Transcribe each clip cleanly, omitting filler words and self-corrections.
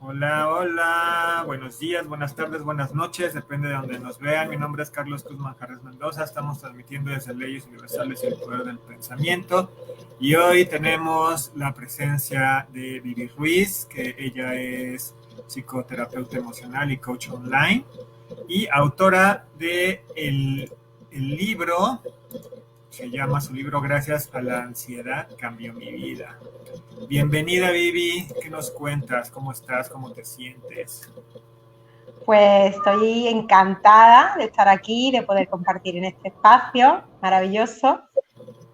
Hola, hola, buenos días, buenas tardes, buenas noches, depende de donde nos vean. Mi nombre es Carlos Cruz Manjarres Mendoza, estamos transmitiendo desde Leyes Universales y el Poder del Pensamiento. Y hoy tenemos la presencia de Vivi Ruiz, que ella es psicoterapeuta emocional y coach online y autora de el libro, se llama su libro Gracias a la ansiedad cambió mi vida. Bienvenida, Vivi. ¿Qué nos cuentas? ¿Cómo estás? ¿Cómo te sientes? Pues estoy encantada de estar aquí, de poder compartir en este espacio maravilloso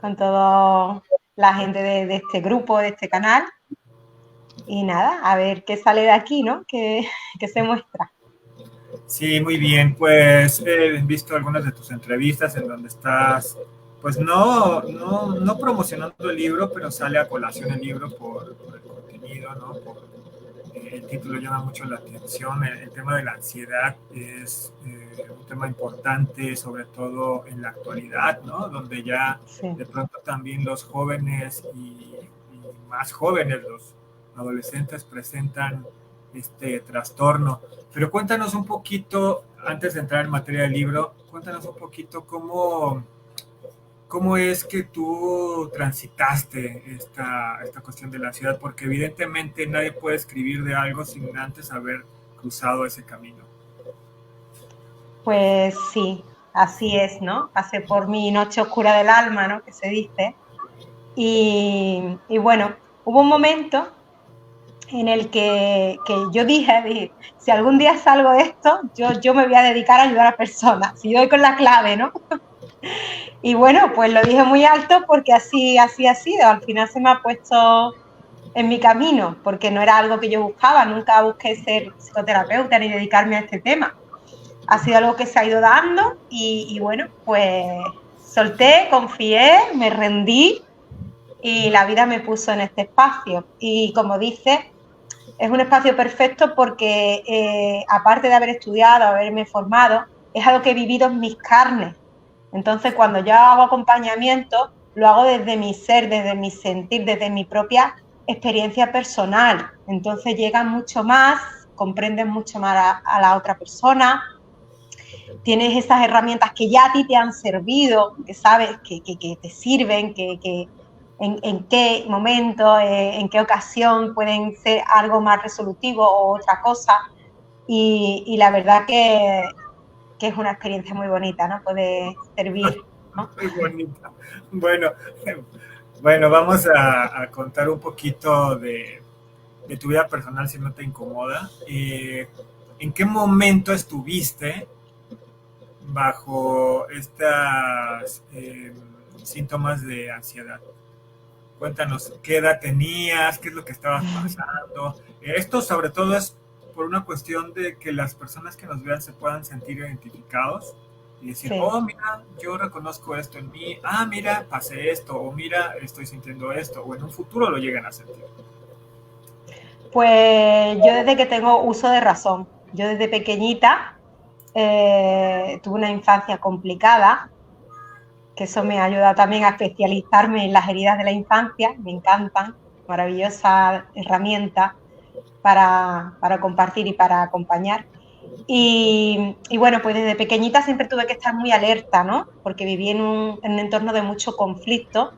con toda la gente de este grupo, de este canal. Y nada, a ver qué sale de aquí, ¿no? ¿Qué se muestra? Sí, muy bien. Pues he visto algunas de tus entrevistas en donde estás, pues no promocionando el libro, pero sale a colación el libro por el contenido, ¿no? El título llama mucho la atención. El tema de la ansiedad es un tema importante, sobre todo en la actualidad, ¿no? Donde ya Sí. de pronto también los jóvenes y más jóvenes, los adolescentes, presentan este trastorno. Pero cuéntanos un poquito, antes de entrar en materia del libro, cuéntanos un poquito cómo es que tú transitaste esta cuestión de la ansiedad, porque evidentemente nadie puede escribir de algo sin antes haber cruzado ese camino. Pues sí, así es, ¿no? Pasé por mi noche oscura del alma, ¿no? Que se dice. Y bueno, hubo un momento en el que yo dije, si algún día salgo de esto, yo me voy a dedicar a ayudar a personas. Si yo doy con la clave, ¿no? Y bueno, pues lo dije muy alto porque así ha sido. Al final se me ha puesto en mi camino, porque no era algo que yo buscaba, nunca busqué ser psicoterapeuta ni dedicarme a este tema. Ha sido algo que se ha ido dando y bueno, pues solté, confié, me rendí y la vida me puso en este espacio. Y como dices, es un espacio perfecto porque aparte de haber estudiado, haberme formado, es algo que he vivido en mis carnes. Entonces, cuando yo hago acompañamiento, lo hago desde mi ser, desde mi sentir, desde mi propia experiencia personal. Entonces llega mucho más, comprendes mucho más a la otra persona, tienes esas herramientas que ya a ti te han servido, que sabes que te sirven, en qué momento, en qué ocasión pueden ser algo más resolutivo o otra cosa. Y la verdad que es una experiencia muy bonita, ¿no? Puede servir, ¿no? Muy bonita. Bueno, bueno, vamos a contar un poquito de tu vida personal si no te incomoda. ¿En qué momento estuviste bajo estas síntomas de ansiedad? Cuéntanos, ¿qué edad tenías? ¿Qué es lo que estabas pasando? Esto sobre todo es por una cuestión de que las personas que nos vean se puedan sentir identificados y decir, Sí. oh, mira, yo reconozco esto en mí, ah, mira, pasé esto, o mira, estoy sintiendo esto, o en un futuro lo llegan a sentir. Pues yo desde que tengo uso de razón, yo desde pequeñita tuve una infancia complicada, que eso me ayuda también a especializarme en las heridas de la infancia, me encantan, maravillosa herramienta para compartir y para acompañar. Y bueno, pues desde pequeñita siempre tuve que estar muy alerta, ¿no? Porque viví en un entorno de mucho conflicto,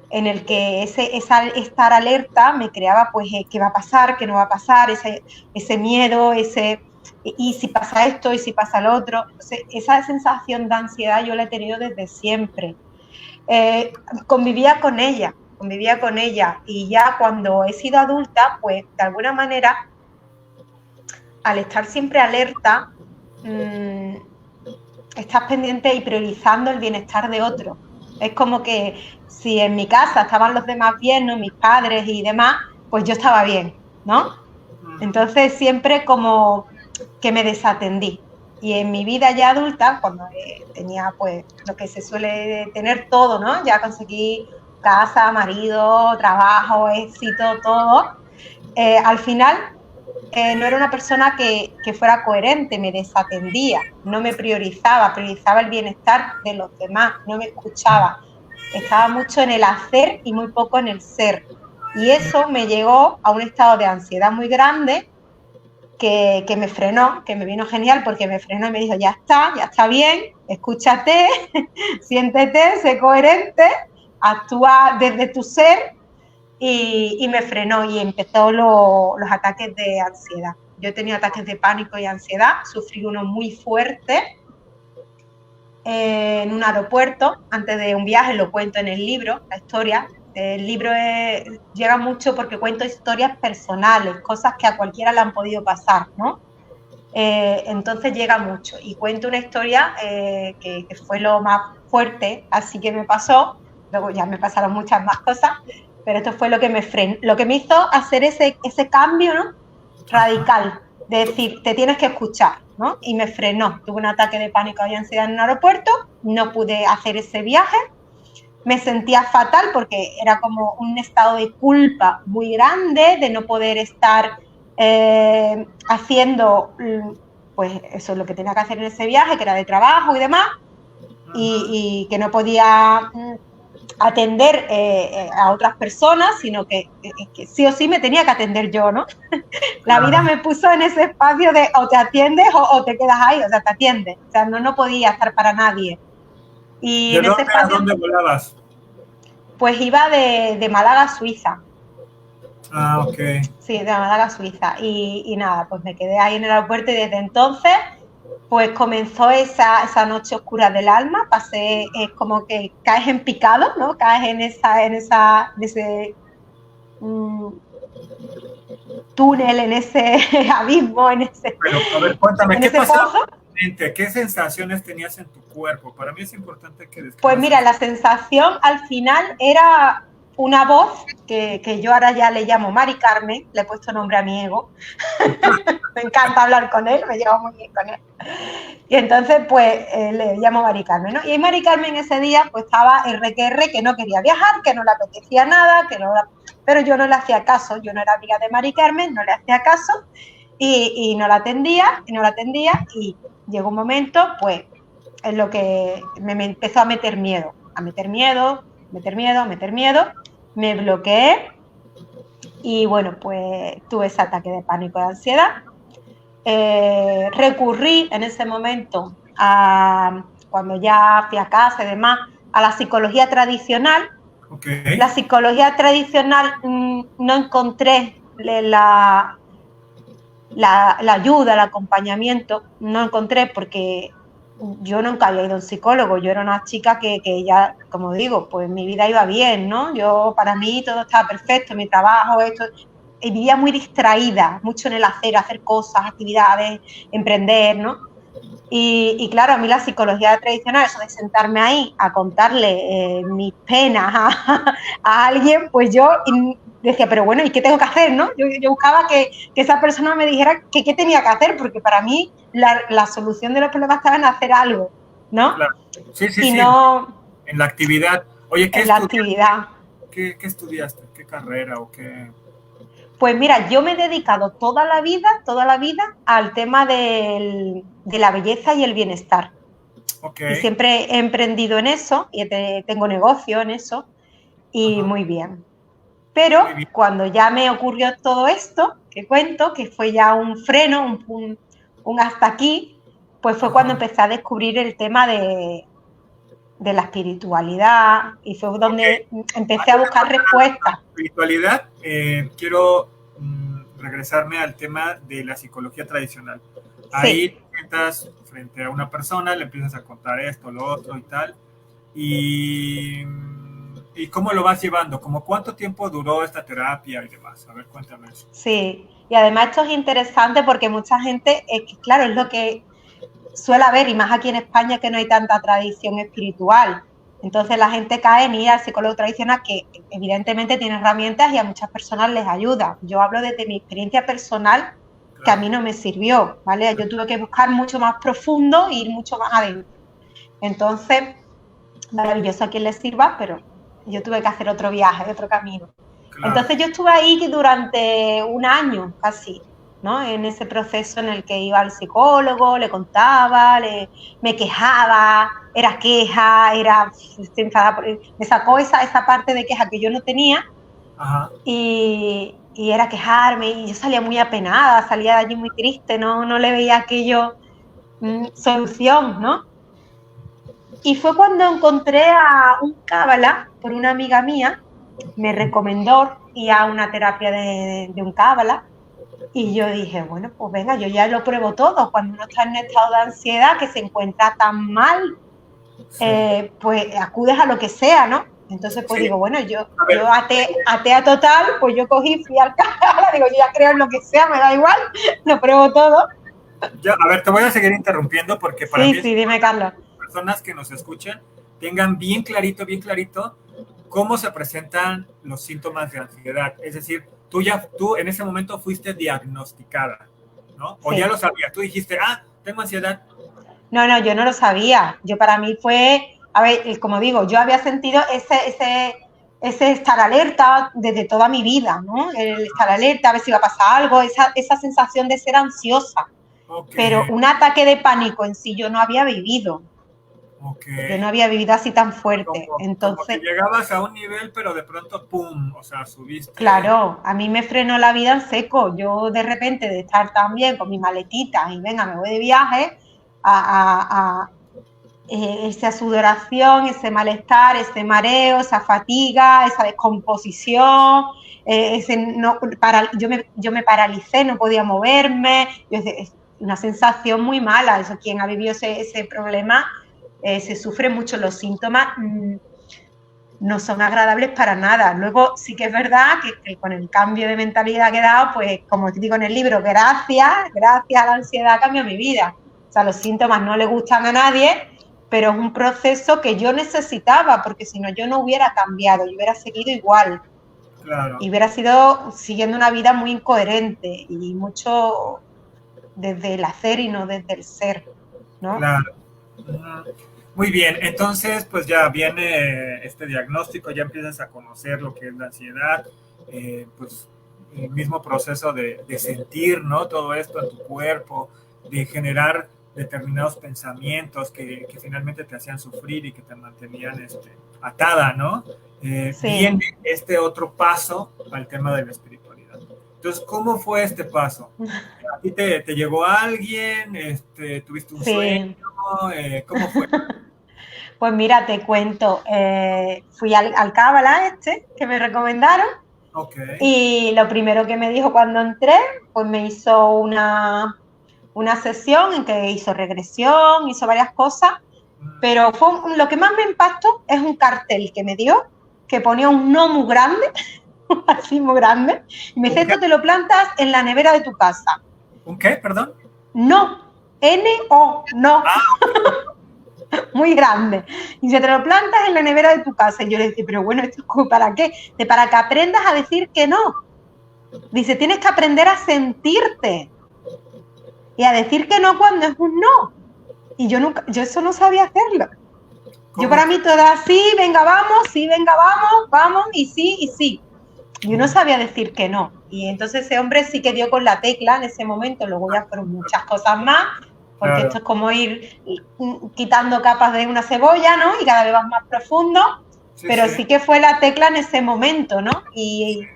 en el que estar alerta me creaba, pues, qué va a pasar, qué no va a pasar, ese miedo, y si pasa esto, y si pasa lo otro. Entonces, esa sensación de ansiedad yo la he tenido desde siempre. Convivía con ella, y ya cuando he sido adulta, pues, de alguna manera, al estar siempre alerta, mmm, estás pendiente y priorizando el bienestar de otros. Es como que si en mi casa estaban los demás bien, ¿no? Mis padres y demás, pues yo estaba bien, ¿no? Entonces siempre como que me desatendí. Y en mi vida ya adulta, cuando tenía pues lo que se suele tener todo, ¿no? Ya conseguí casa, marido, trabajo, éxito, todo. Al final no era una persona que fuera coherente, me desatendía, no me priorizaba el bienestar de los demás, no me escuchaba. Estaba mucho en el hacer y muy poco en el ser. Y eso me llegó a un estado de ansiedad muy grande, que me frenó, que me vino genial porque me frenó y me dijo, ya está bien, escúchate, siéntete, sé coherente, actúa desde tu ser y me frenó y empezó los ataques de ansiedad. Yo he tenido ataques de pánico y ansiedad, sufrí uno muy fuerte en un aeropuerto antes de un viaje, lo cuento en el libro, la historia. El libro llega mucho porque cuento historias personales, cosas que a cualquiera le han podido pasar, ¿no? Entonces llega mucho y cuento una historia que fue lo más fuerte, así que me pasó, luego ya me pasaron muchas más cosas, pero esto fue lo que me frenó, lo que me hizo hacer ese cambio, ¿no? Radical, de decir, te tienes que escuchar, ¿no? Y me frenó, tuve un ataque de pánico y ansiedad en un aeropuerto, no pude hacer ese viaje, me sentía fatal porque era como un estado de culpa muy grande de no poder estar haciendo, pues eso es lo que tenía que hacer en ese viaje, que era de trabajo y demás, y que no podía atender a otras personas, sino que sí o sí me tenía que atender yo, ¿no? La vida me puso en ese espacio de o te atiendes o te quedas ahí, o sea, te atiendes, o sea, no podía estar para nadie. Y ¿De en dónde ese espacio, a dónde volabas? pues iba de Málaga a Suiza. Ah, ok. Sí, de Málaga a Suiza. Y nada, pues me quedé ahí en el aeropuerto y desde entonces pues comenzó esa noche oscura del alma. Pasé, es como que caes en picado, ¿no? Caes en ese túnel, en ese abismo, en ese... Pero, a ver, cuéntame, ¿qué pasaba pozo? en tu mente? ¿Qué sensaciones tenías en tu cuerpo? Para mí es importante que describas. Pues mira, la sensación al final era una voz que yo ahora ya le llamo Mari Carmen, le he puesto nombre a mi ego. Me encanta hablar con él, me llevo muy bien con él. Y entonces, pues, le llamo Mari Carmen, ¿no? Y Mari Carmen ese día, pues, estaba que no quería viajar, que no le apetecía nada, pero yo no le hacía caso, yo no era amiga de Mari Carmen, no le hacía caso y no la atendía, y llegó un momento, pues, en lo que me empezó a meter miedo, me bloqueé y bueno, pues tuve ese ataque de pánico, de ansiedad. Recurrí en ese momento cuando ya fui a casa y demás, a la psicología tradicional. Okay. La psicología tradicional no encontré la ayuda, el acompañamiento, no encontré porque yo nunca había ido a un psicólogo, yo era una chica que ya, como digo, pues mi vida iba bien, ¿no? Para mí todo estaba perfecto, mi trabajo, esto, y vivía muy distraída, mucho en el hacer cosas, actividades, emprender, ¿no? Y claro, a mí la psicología tradicional, eso de sentarme ahí a contarle mis penas a alguien, pues yo decía, pero bueno, ¿y qué tengo que hacer, no? Yo buscaba que esa persona me dijera qué tenía que hacer, porque para mí la solución de los problemas estaba en hacer algo, ¿no? Claro. Sí. No, en la actividad. Oye, ¿qué estudiaste? ¿Qué estudiaste? ¿Qué carrera o qué? Pues mira, yo me he dedicado toda la vida al tema de la belleza y el bienestar. Okay. Y siempre he emprendido en eso y tengo negocio en eso y muy bien. Pero cuando ya me ocurrió todo esto que cuento, que fue ya un freno, un hasta aquí, pues fue cuando empecé a descubrir el tema de la espiritualidad y fue donde empecé a buscar respuestas. Espiritualidad, quiero regresarme al tema de la psicología tradicional. Ahí te sientas frente a una persona, le empiezas a contar esto, lo otro y tal, y cómo lo vas llevando, como cuánto tiempo duró esta terapia y demás. A ver, cuéntame eso. Sí, y además esto es interesante porque mucha gente, claro, es lo que suele haber, y más aquí en España que no hay tanta tradición espiritual. Entonces la gente cae en ir al psicólogo tradicional, que evidentemente tiene herramientas y a muchas personas les ayuda. Yo hablo desde mi experiencia personal, que a mí no me sirvió, ¿vale? Yo tuve que buscar mucho más profundo e ir mucho más adentro. Entonces, maravilloso a quien les sirva, pero yo tuve que hacer otro viaje, otro camino. Claro. Entonces yo estuve ahí durante un año casi, ¿no? En ese proceso en el que iba al psicólogo, le contaba, me quejaba, era queja, me sacó esa parte de queja que yo no tenía. Ajá. Y y era quejarme y yo salía muy apenada, salía de allí muy triste, no le veía aquello solución, ¿no? Y fue cuando encontré a un cábala por una amiga mía, me recomendó ir a una terapia de un cábala y yo dije, bueno, pues venga, yo ya lo pruebo todo. Cuando uno está en un estado de ansiedad que se encuentra tan mal, pues acudes a lo que sea, ¿no? Entonces, pues digo, bueno, yo atea total, pues yo cogí, fui al cábala, digo, yo ya creo en lo que sea, me da igual, lo pruebo todo. A ver, te voy a seguir interrumpiendo porque para mí sí, dime, Carlos. Personas que nos escuchen tengan bien clarito cómo se presentan los síntomas de ansiedad. Es decir, tú en ese momento fuiste diagnosticada, ¿no? O ya lo sabías, tú dijiste, tengo ansiedad. No, yo no lo sabía. Yo para mí fue, a ver, como digo, yo había sentido ese estar alerta desde toda mi vida, ¿no? El estar alerta, a ver si iba a pasar algo, esa sensación de ser ansiosa. Okay. Pero un ataque de pánico en sí yo no había vivido. Okay. Yo no había vivido así tan fuerte. Entonces, como que llegabas a un nivel, pero de pronto, ¡pum! O sea, subiste. Claro, a mí me frenó la vida en seco. Yo de repente de estar tan bien con mis maletitas y venga, me voy de viaje, esa sudoración, ese malestar, ese mareo, esa fatiga, esa descomposición, yo me paralicé, no podía moverme, es una sensación muy mala. Eso, quien ha vivido ese problema, se sufren mucho los síntomas, no son agradables para nada. Luego sí que es verdad que con el cambio de mentalidad que he dado, pues como te digo en el libro, gracias a la ansiedad cambió mi vida. O sea, los síntomas no le gustan a nadie, pero es un proceso que yo necesitaba, porque si no yo no hubiera cambiado, yo hubiera seguido igual. Claro. Y hubiera sido siguiendo una vida muy incoherente y mucho desde el hacer y no desde el ser, ¿no? Claro. Muy bien, entonces pues ya viene este diagnóstico, ya empiezas a conocer lo que es la ansiedad, pues el mismo proceso de sentir, ¿no? Todo esto en tu cuerpo, de generar determinados pensamientos que finalmente te hacían sufrir y que te mantenían atada, ¿no? Sí. Viene este otro paso al tema de la espiritualidad. Entonces, ¿cómo fue este paso? ¿A ti te llegó alguien? ¿Tuviste un sueño? ¿Cómo fue? Pues mira, te cuento, fui al cábala que me recomendaron. Okay. Y lo primero que me dijo cuando entré, pues me hizo una sesión en que hizo regresión, hizo varias cosas, pero lo que más me impactó es un cartel que me dio, que ponía un no muy grande, así muy grande, y me dice, esto te lo plantas en la nevera de tu casa. ¿Un qué, perdón? No, N-O, no. Muy grande. Y se te lo plantas en la nevera de tu casa. Y yo le dije, pero bueno, ¿esto es para qué? Para que aprendas a decir que no. Dice, tienes que aprender a sentirte y a decir que no cuando es un no. Y yo eso no sabía hacerlo. ¿Cómo? Yo para mí todo así, venga, vamos, sí, venga, vamos, y sí. Yo no sabía decir que no. Y entonces ese hombre sí que dio con la tecla en ese momento. Luego ya fueron muchas cosas más, porque claro, esto es como ir quitando capas de una cebolla, ¿no? Y cada vez vas más profundo, sí, pero sí que fue la tecla en ese momento, ¿no? Y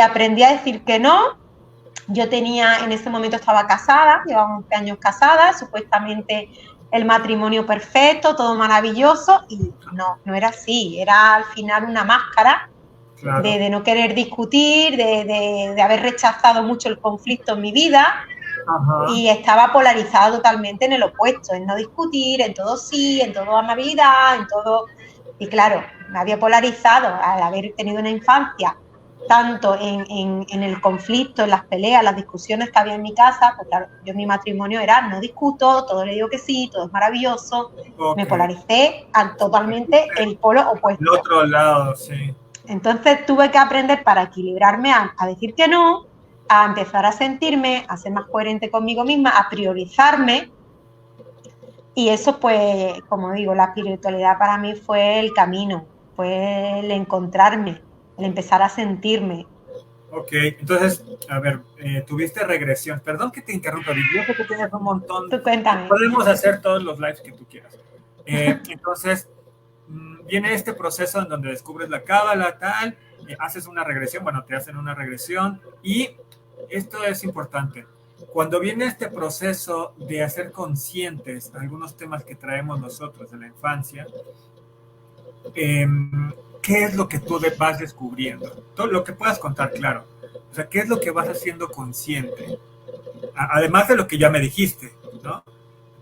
aprendí a decir que no. Yo en ese momento estaba casada, llevaba 11 años casada, supuestamente el matrimonio perfecto, todo maravilloso, y no era así, era al final una máscara, claro, de no querer discutir, de haber rechazado mucho el conflicto en mi vida. Ajá. Y estaba polarizada totalmente en el opuesto, en no discutir, en todo sí, en todo amabilidad, en todo... Y claro, me había polarizado al haber tenido una infancia tanto en el conflicto, en las peleas, las discusiones que había en mi casa. Pues claro, yo mi matrimonio era no discuto, todo le digo que sí, todo es maravilloso. Okay. Me polaricé totalmente el polo opuesto. El otro lado, sí. Entonces tuve que aprender para equilibrarme a decir que no, a empezar a sentirme, a ser más coherente conmigo misma, a priorizarme. Y eso, pues, como digo, la espiritualidad para mí fue el camino, fue el encontrarme, el empezar a sentirme. Ok, entonces, a ver, tuviste regresión. Perdón que te interrumpa, yo sé que tienes un montón. Tú cuéntame. Podemos hacer todos los lives que tú quieras. Entonces, viene este proceso en donde descubres la cábala, tal, haces una regresión, bueno, te hacen una regresión y esto es importante. Cuando viene este proceso de hacer conscientes algunos temas que traemos nosotros de la infancia, ¿qué es lo que tú vas descubriendo? Todo lo que puedas contar, claro. O sea, ¿qué es lo que vas haciendo consciente? Además de lo que ya me dijiste, ¿no?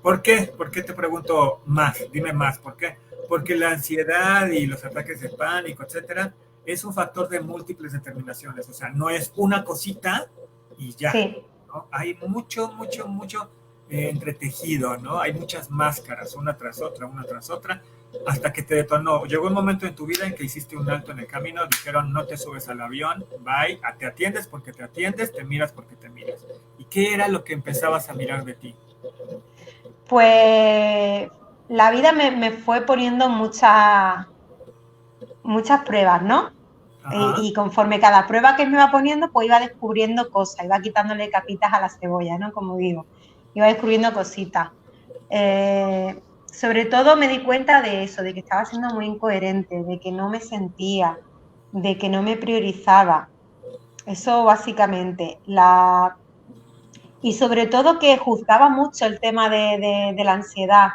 ¿Por qué? ¿Por qué te pregunto más? Dime más, ¿por qué? Porque la ansiedad y los ataques de pánico, etcétera, es un factor de múltiples determinaciones. O sea, no es una cosita y ya. Sí. ¿No? Hay mucho entretejido, ¿no? Hay muchas máscaras, una tras otra, hasta que te detonó. Llegó un momento en tu vida en que hiciste un alto en el camino, dijeron, no te subes al avión, bye, te atiendes porque te atiendes, te miras porque te miras. ¿Y qué era lo que empezabas a mirar de ti? Pues la vida me fue poniendo muchas pruebas, ¿no? Y conforme cada prueba que me iba poniendo, pues iba descubriendo cosas, iba quitándole capitas a la cebolla, ¿no? Como digo, iba descubriendo cositas. Sobre todo me di cuenta de eso, de que estaba siendo muy incoherente, de que no me sentía, de que no me priorizaba. Eso básicamente. Y sobre todo que juzgaba mucho el tema de la ansiedad.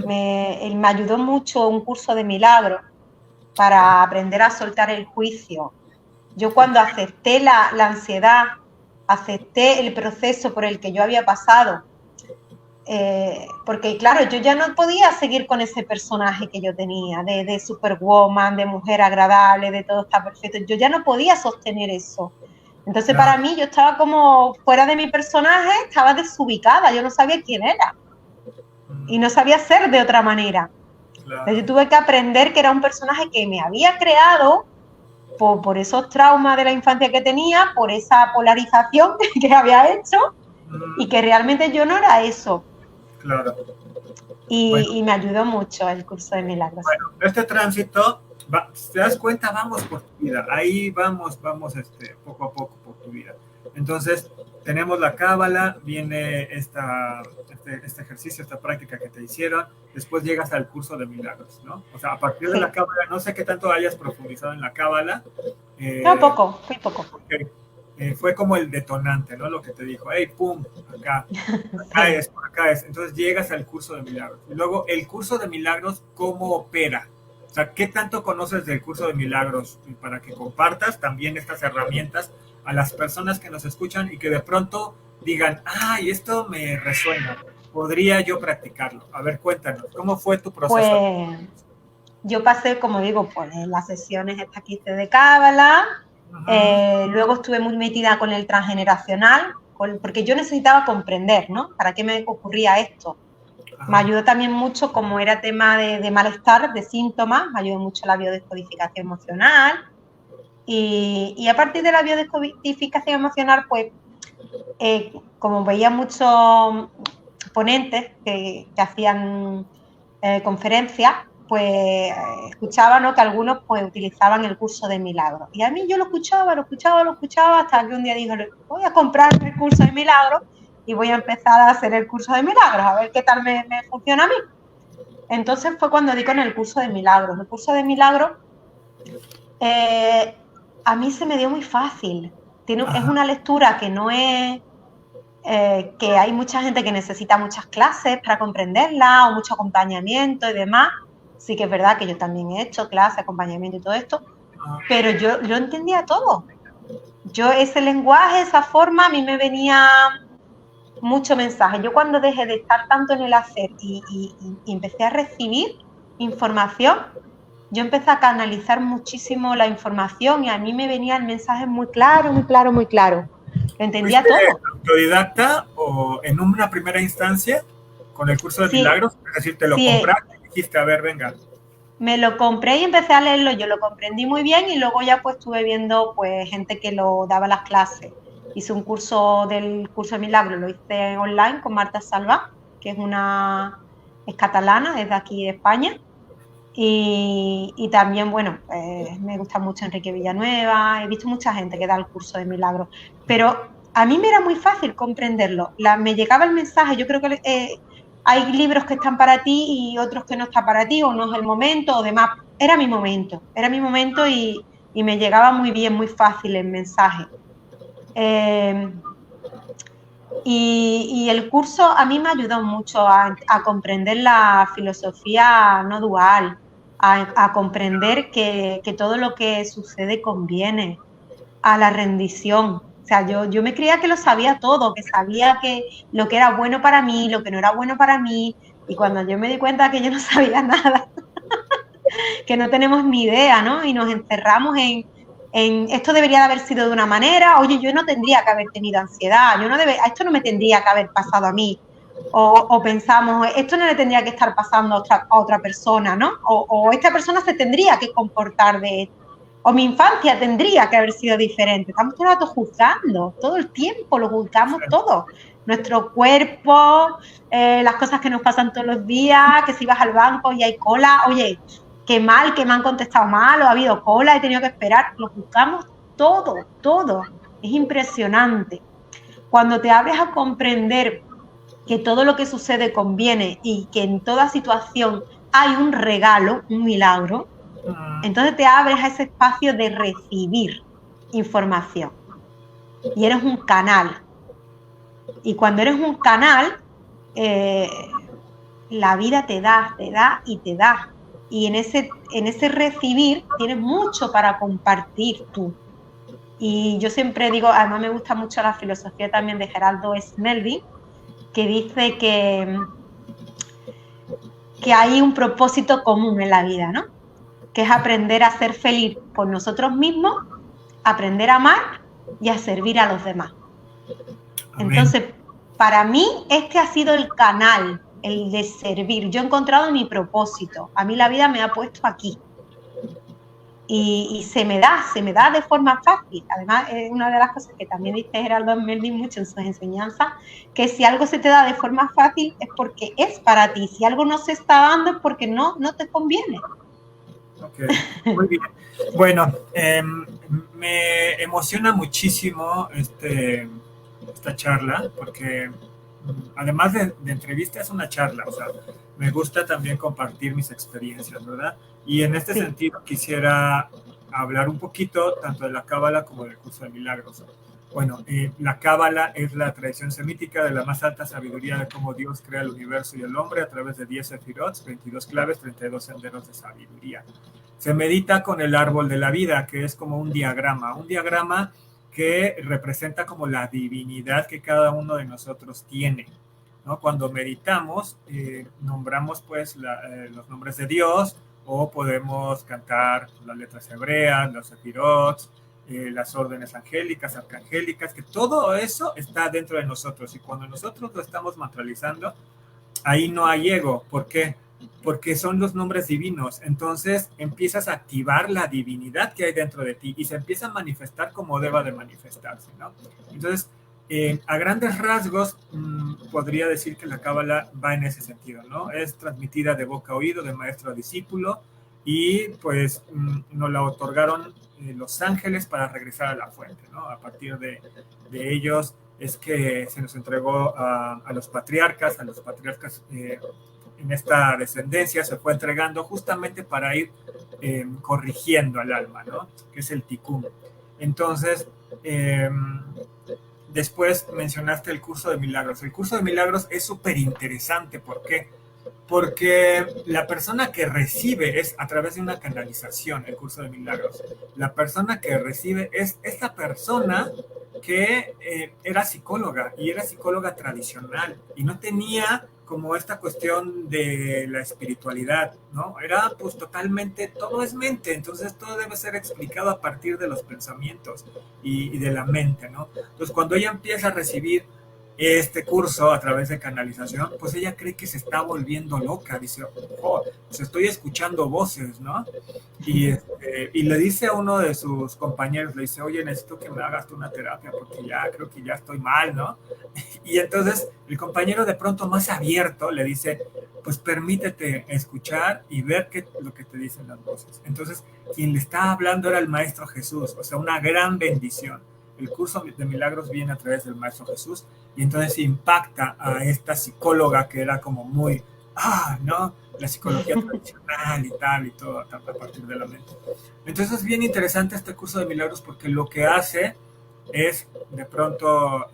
Me ayudó mucho un curso de milagros para aprender a soltar el juicio. Yo cuando acepté la ansiedad, acepté el proceso por el que yo había pasado, porque claro, yo ya no podía seguir con ese personaje que yo tenía, de superwoman, de mujer agradable, de todo está perfecto. Yo ya no podía sostener eso. Entonces para mí yo estaba como fuera de mi personaje, estaba desubicada, yo no sabía quién era. Y no sabía ser de otra manera. Entonces yo tuve que aprender que era un personaje que me había creado por esos traumas de la infancia que tenía, por esa polarización que había hecho, y que realmente yo no era eso. Claro. Y me ayudó mucho el curso de milagros. Bueno, este tránsito, ¿te das cuenta? Vamos por tu vida. Ahí vamos poco a poco por tu vida. Entonces, tenemos la cábala, viene este ejercicio, esta práctica que te hicieron, después llegas al curso de milagros, ¿no? O sea, a partir de la cábala, no sé qué tanto hayas profundizado en la cábala. No, poco, muy poco. Okay. Fue como el detonante, ¿no? Lo que te dijo, hey, pum, acá es. Entonces llegas al curso de milagros. Y luego, el curso de milagros, ¿cómo opera? O sea, ¿qué tanto conoces del curso de milagros? Y para que compartas también estas herramientas a las personas que nos escuchan y que de pronto digan, ay, esto me resuena, podría yo practicarlo. A ver, cuéntanos, ¿cómo fue tu proceso? Pues yo pasé, como digo, pues las sesiones estas que hice de cábala. Luego estuve muy metida con el transgeneracional, porque yo necesitaba comprender, ¿no? ¿Para qué me ocurría esto? Me ayudó también mucho, como era tema de malestar, de síntomas, me ayudó mucho la biodescodificación emocional. Y a partir de la biodescodificación emocional, pues, como veía muchos ponentes que hacían conferencias, pues escuchaba, ¿no?, que algunos pues utilizaban el curso de milagros. Y a mí yo lo escuchaba, hasta que un día dije, voy a comprar el curso de milagros y voy a empezar a hacer el curso de milagros, a ver qué tal me funciona a mí. Entonces fue cuando di con el curso de milagros. El curso de milagros a mí se me dio muy fácil. Es una lectura que no es... que hay mucha gente que necesita muchas clases para comprenderla o mucho acompañamiento y demás. Sí que es verdad que yo también he hecho clases, acompañamiento y todo esto, pero yo entendía todo. Yo ese lenguaje, esa forma, a mí me venía mucho mensaje. Yo cuando dejé de estar tanto en el hacer y empecé a recibir información, yo empecé a canalizar muchísimo la información y a mí me venía el mensaje muy claro. Lo entendía todo. ¿Autodidacta o en una primera instancia con el curso de milagros? Es decir, te lo compraste y dijiste, a ver, venga. Me lo compré y empecé a leerlo, yo lo comprendí muy bien y luego ya pues estuve viendo pues gente que lo daba las clases. Hice un curso del curso de milagros, lo hice online con Marta Salva, que es catalana, es de aquí de España. Y también, bueno, me gusta mucho Enrique Villanueva, he visto mucha gente que da el curso de milagros, pero a mí me era muy fácil comprenderlo, me llegaba el mensaje. Yo creo que hay libros que están para ti y otros que no están para ti, o no es el momento, o demás. Era mi momento y me llegaba muy bien, muy fácil el mensaje. Y el curso a mí me ayudó mucho a comprender la filosofía no dual, a comprender que todo lo que sucede conviene, a la rendición. O sea, yo me creía que lo sabía todo, que sabía que lo que era bueno para mí, lo que no era bueno para mí, y cuando yo me di cuenta que yo no sabía nada, que no tenemos ni idea, ¿no? Y nos encerramos en esto debería de haber sido de una manera, oye, yo no tendría que haber tenido ansiedad, esto no me tendría que haber pasado a mí. O pensamos, esto no le tendría que estar pasando a otra persona, ¿no? O esta persona se tendría que comportar de esto. O mi infancia tendría que haber sido diferente. Estamos todo el rato juzgando, todo el tiempo lo juzgamos todo. Nuestro cuerpo, las cosas que nos pasan todos los días, que si vas al banco y hay cola, oye, qué mal, que me han contestado mal, o ha habido cola, he tenido que esperar. Lo juzgamos todo, todo. Es impresionante. Cuando te abres a comprender que todo lo que sucede conviene y que en toda situación hay un regalo, un milagro, entonces te abres a ese espacio de recibir información y eres un canal. Y cuando eres un canal, la vida te da y te da. Y en ese recibir tienes mucho para compartir tú. Y yo siempre digo, además me gusta mucho la filosofía también de Geraldo Smelby, que dice que hay un propósito común en la vida, ¿no? Que es aprender a ser feliz por nosotros mismos, aprender a amar y a servir a los demás. Amén. Entonces, para mí, este ha sido el canal, el de servir. Yo he encontrado mi propósito. A mí la vida me ha puesto aquí. Y se me da de forma fácil. Además, es una de las cosas que también dice Geraldo Melvin mucho en sus enseñanzas, que si algo se te da de forma fácil es porque es para ti. Si algo no se está dando es porque no te conviene. Ok, muy bien. Bueno, me emociona muchísimo esta charla, porque además de entrevista es una charla, o sea, me gusta también compartir mis experiencias, ¿verdad? Y en este sentido quisiera hablar un poquito tanto de la Cábala como del curso de milagros. Bueno, la Cábala es la tradición semítica de la más alta sabiduría de cómo Dios crea el universo y el hombre a través de 10 sefirot, 22 claves, 32 senderos de sabiduría. Se medita con el árbol de la vida, que es como un diagrama que representa como la divinidad que cada uno de nosotros tiene, ¿no? Cuando meditamos, nombramos pues los nombres de Dios, o podemos cantar las letras hebreas, los sefirot, las órdenes angélicas, arcangélicas, que todo eso está dentro de nosotros, y cuando nosotros lo estamos materializando, ahí no hay ego. ¿Por qué? Porque son los nombres divinos. Entonces empiezas a activar la divinidad que hay dentro de ti y se empieza a manifestar como deba de manifestarse, ¿no? Entonces, a grandes rasgos, podría decir que la Cábala va en ese sentido, ¿no? Es transmitida de boca a oído, de maestro a discípulo, y pues nos la otorgaron los ángeles para regresar a la fuente, ¿no? A partir de ellos es que se nos entregó a los patriarcas en esta descendencia se fue entregando justamente para ir corrigiendo al alma, ¿no? Que es el tikkun. Entonces, después mencionaste el curso de milagros. El curso de milagros es súper interesante. ¿Por qué? Porque la persona que recibe es a través de una canalización el curso de milagros. La persona que recibe es esta persona que era psicóloga, y era psicóloga tradicional, y no tenía como esta cuestión de la espiritualidad, ¿no? Era pues totalmente, todo es mente, entonces todo debe ser explicado a partir de los pensamientos y de la mente, ¿no? Entonces cuando ella empieza a recibir este curso a través de canalización, pues ella cree que se está volviendo loca, dice, oh, pues estoy escuchando voces, ¿no? Y le dice a uno de sus compañeros, le dice, oye, necesito que me hagas una terapia porque ya creo que ya estoy mal, ¿no? Y entonces el compañero de pronto más abierto le dice, pues permítete escuchar y ver lo que te dicen las voces. Entonces quien le estaba hablando era el Maestro Jesús, o sea, una gran bendición. El curso de milagros viene a través del Maestro Jesús, y entonces impacta a esta psicóloga que era como muy, ¿no? la psicología tradicional y tal, y todo a partir de la mente. Entonces es bien interesante este curso de milagros porque lo que hace es, de pronto,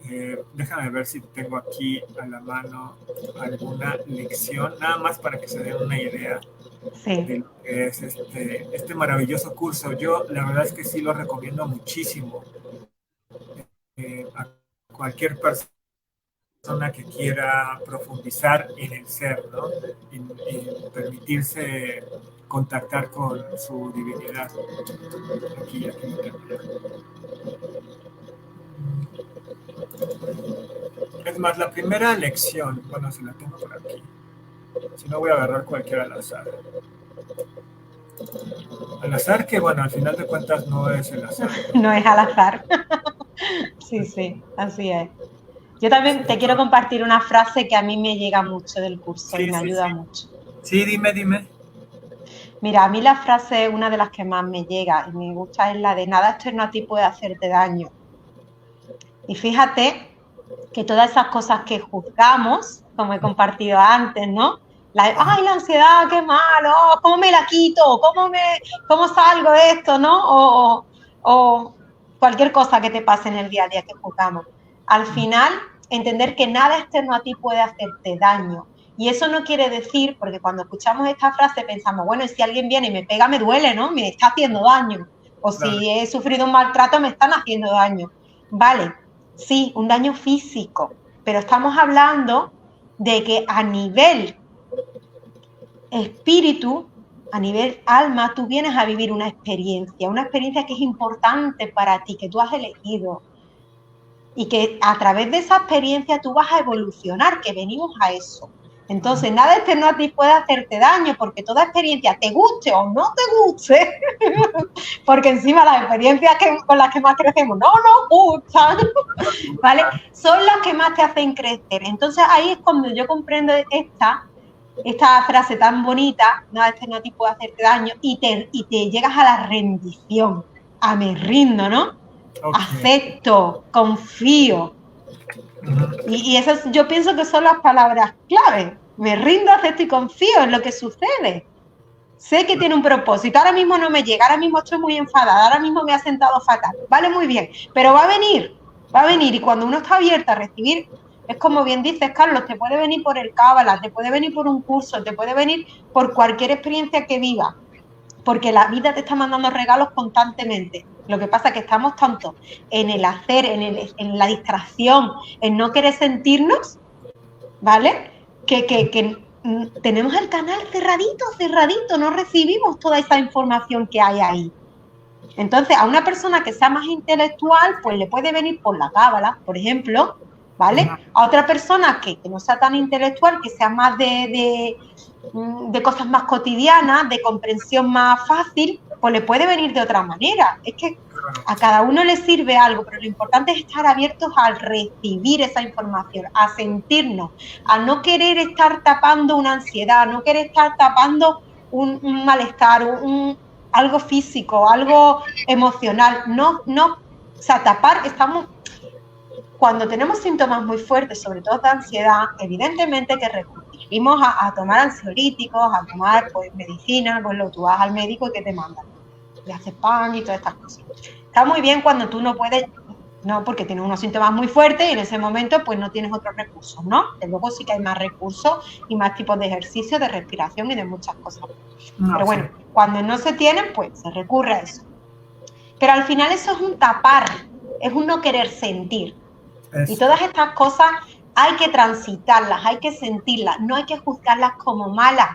déjame ver si tengo aquí a la mano alguna lección, nada más para que se den una idea de lo que es este maravilloso curso. Yo la verdad es que sí lo recomiendo muchísimo a cualquier persona que quiera profundizar en el ser, ¿no? En permitirse contactar con su divinidad. Aquí lo tengo. Es más, la primera lección, bueno, si la tengo por aquí, si no voy a agarrar cualquiera al azar. Al azar que, bueno, al final de cuentas no es el azar. No es al azar. Sí, así es. Yo también te quiero compartir una frase que a mí me llega mucho del curso y me ayuda mucho. Sí, dime. Mira, a mí la frase, una de las que más me llega y me gusta, es la de nada externo a ti puede hacerte daño. Y fíjate que todas esas cosas que juzgamos, como he compartido antes, ¿no? ¡Ay, la ansiedad, qué malo! ¿Cómo me la quito? ¿Cómo salgo de esto, no? O cualquier cosa que te pase en el día a día que juzgamos. Al final, entender que nada externo a ti puede hacerte daño. Y eso no quiere decir, porque cuando escuchamos esta frase pensamos, bueno, si alguien viene y me pega, me duele, ¿no? Me está haciendo daño. O si he sufrido un maltrato, me están haciendo daño. Vale, sí, un daño físico, pero estamos hablando de que a nivel espíritu, a nivel alma, tú vienes a vivir una experiencia que es importante para ti, que tú has elegido, y que a través de esa experiencia tú vas a evolucionar, que venimos a eso. Entonces, nada externo a ti puede hacerte daño, porque toda experiencia, te guste o no te guste, porque encima las experiencias con las que más crecemos no nos gustan, ¿vale? Son las que más te hacen crecer. Entonces, ahí es cuando yo comprendo esta frase tan bonita, nada externo a ti puede hacerte daño, y te llegas a la rendición, a me rindo, ¿no? Okay. Acepto, confío. Y esas yo pienso que son las palabras clave. Me rindo, acepto y confío en lo que sucede. Sé que tiene un propósito. Ahora mismo no me llega, ahora mismo estoy muy enfadada, ahora mismo me ha sentado fatal. Vale, muy bien, pero va a venir. Y cuando uno está abierto a recibir, es como bien dices, Carlos, te puede venir por el Cábala, te puede venir por un curso, te puede venir por cualquier experiencia que vivas, porque la vida te está mandando regalos constantemente. Lo que pasa es que estamos tanto en el hacer, en la distracción, en no querer sentirnos, ¿vale? Que tenemos el canal cerradito, no recibimos toda esa información que hay ahí. Entonces, a una persona que sea más intelectual, pues le puede venir por la cábala, por ejemplo, ¿vale? A otra persona que no sea tan intelectual, que sea más de cosas más cotidianas, de comprensión más fácil, pues le puede venir de otra manera. Es que a cada uno le sirve algo, pero lo importante es estar abiertos al recibir esa información, a sentirnos, a no querer estar tapando una ansiedad, a no querer estar tapando un malestar, algo físico, algo emocional. No, o sea, tapar, cuando tenemos síntomas muy fuertes, sobre todo de ansiedad, evidentemente que recurrimos a tomar ansiolíticos, a tomar pues medicina, pues tú vas al médico y que te mandan, le haces pan y todas estas cosas. Está muy bien cuando tú no puedes, no, porque tienes unos síntomas muy fuertes y en ese momento pues no tienes otros recursos, ¿no? Luego sí que hay más recursos y más tipos de ejercicio, de respiración y de muchas cosas. Pero bueno, cuando no se tienen, pues se recurre a eso. Pero al final eso es un tapar, es un no querer sentir. Y todas estas cosas hay que transitarlas, hay que sentirlas, no hay que juzgarlas como malas,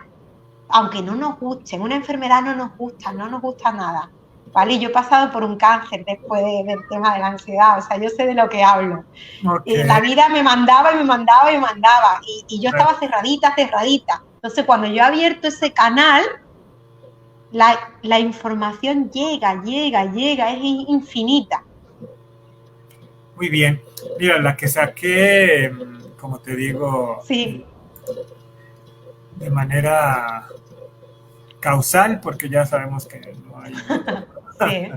aunque no nos gusten. Una enfermedad no nos gusta nada, ¿vale? Yo he pasado por un cáncer después del tema de la ansiedad, o sea, yo sé de lo que hablo. Okay. La vida me mandaba y yo estaba cerradita. Entonces, cuando yo he abierto ese canal, la información llega, es infinita. Muy bien. Mira, la que saqué, como te digo, sí, de manera causal, porque ya sabemos que no hay. Sí.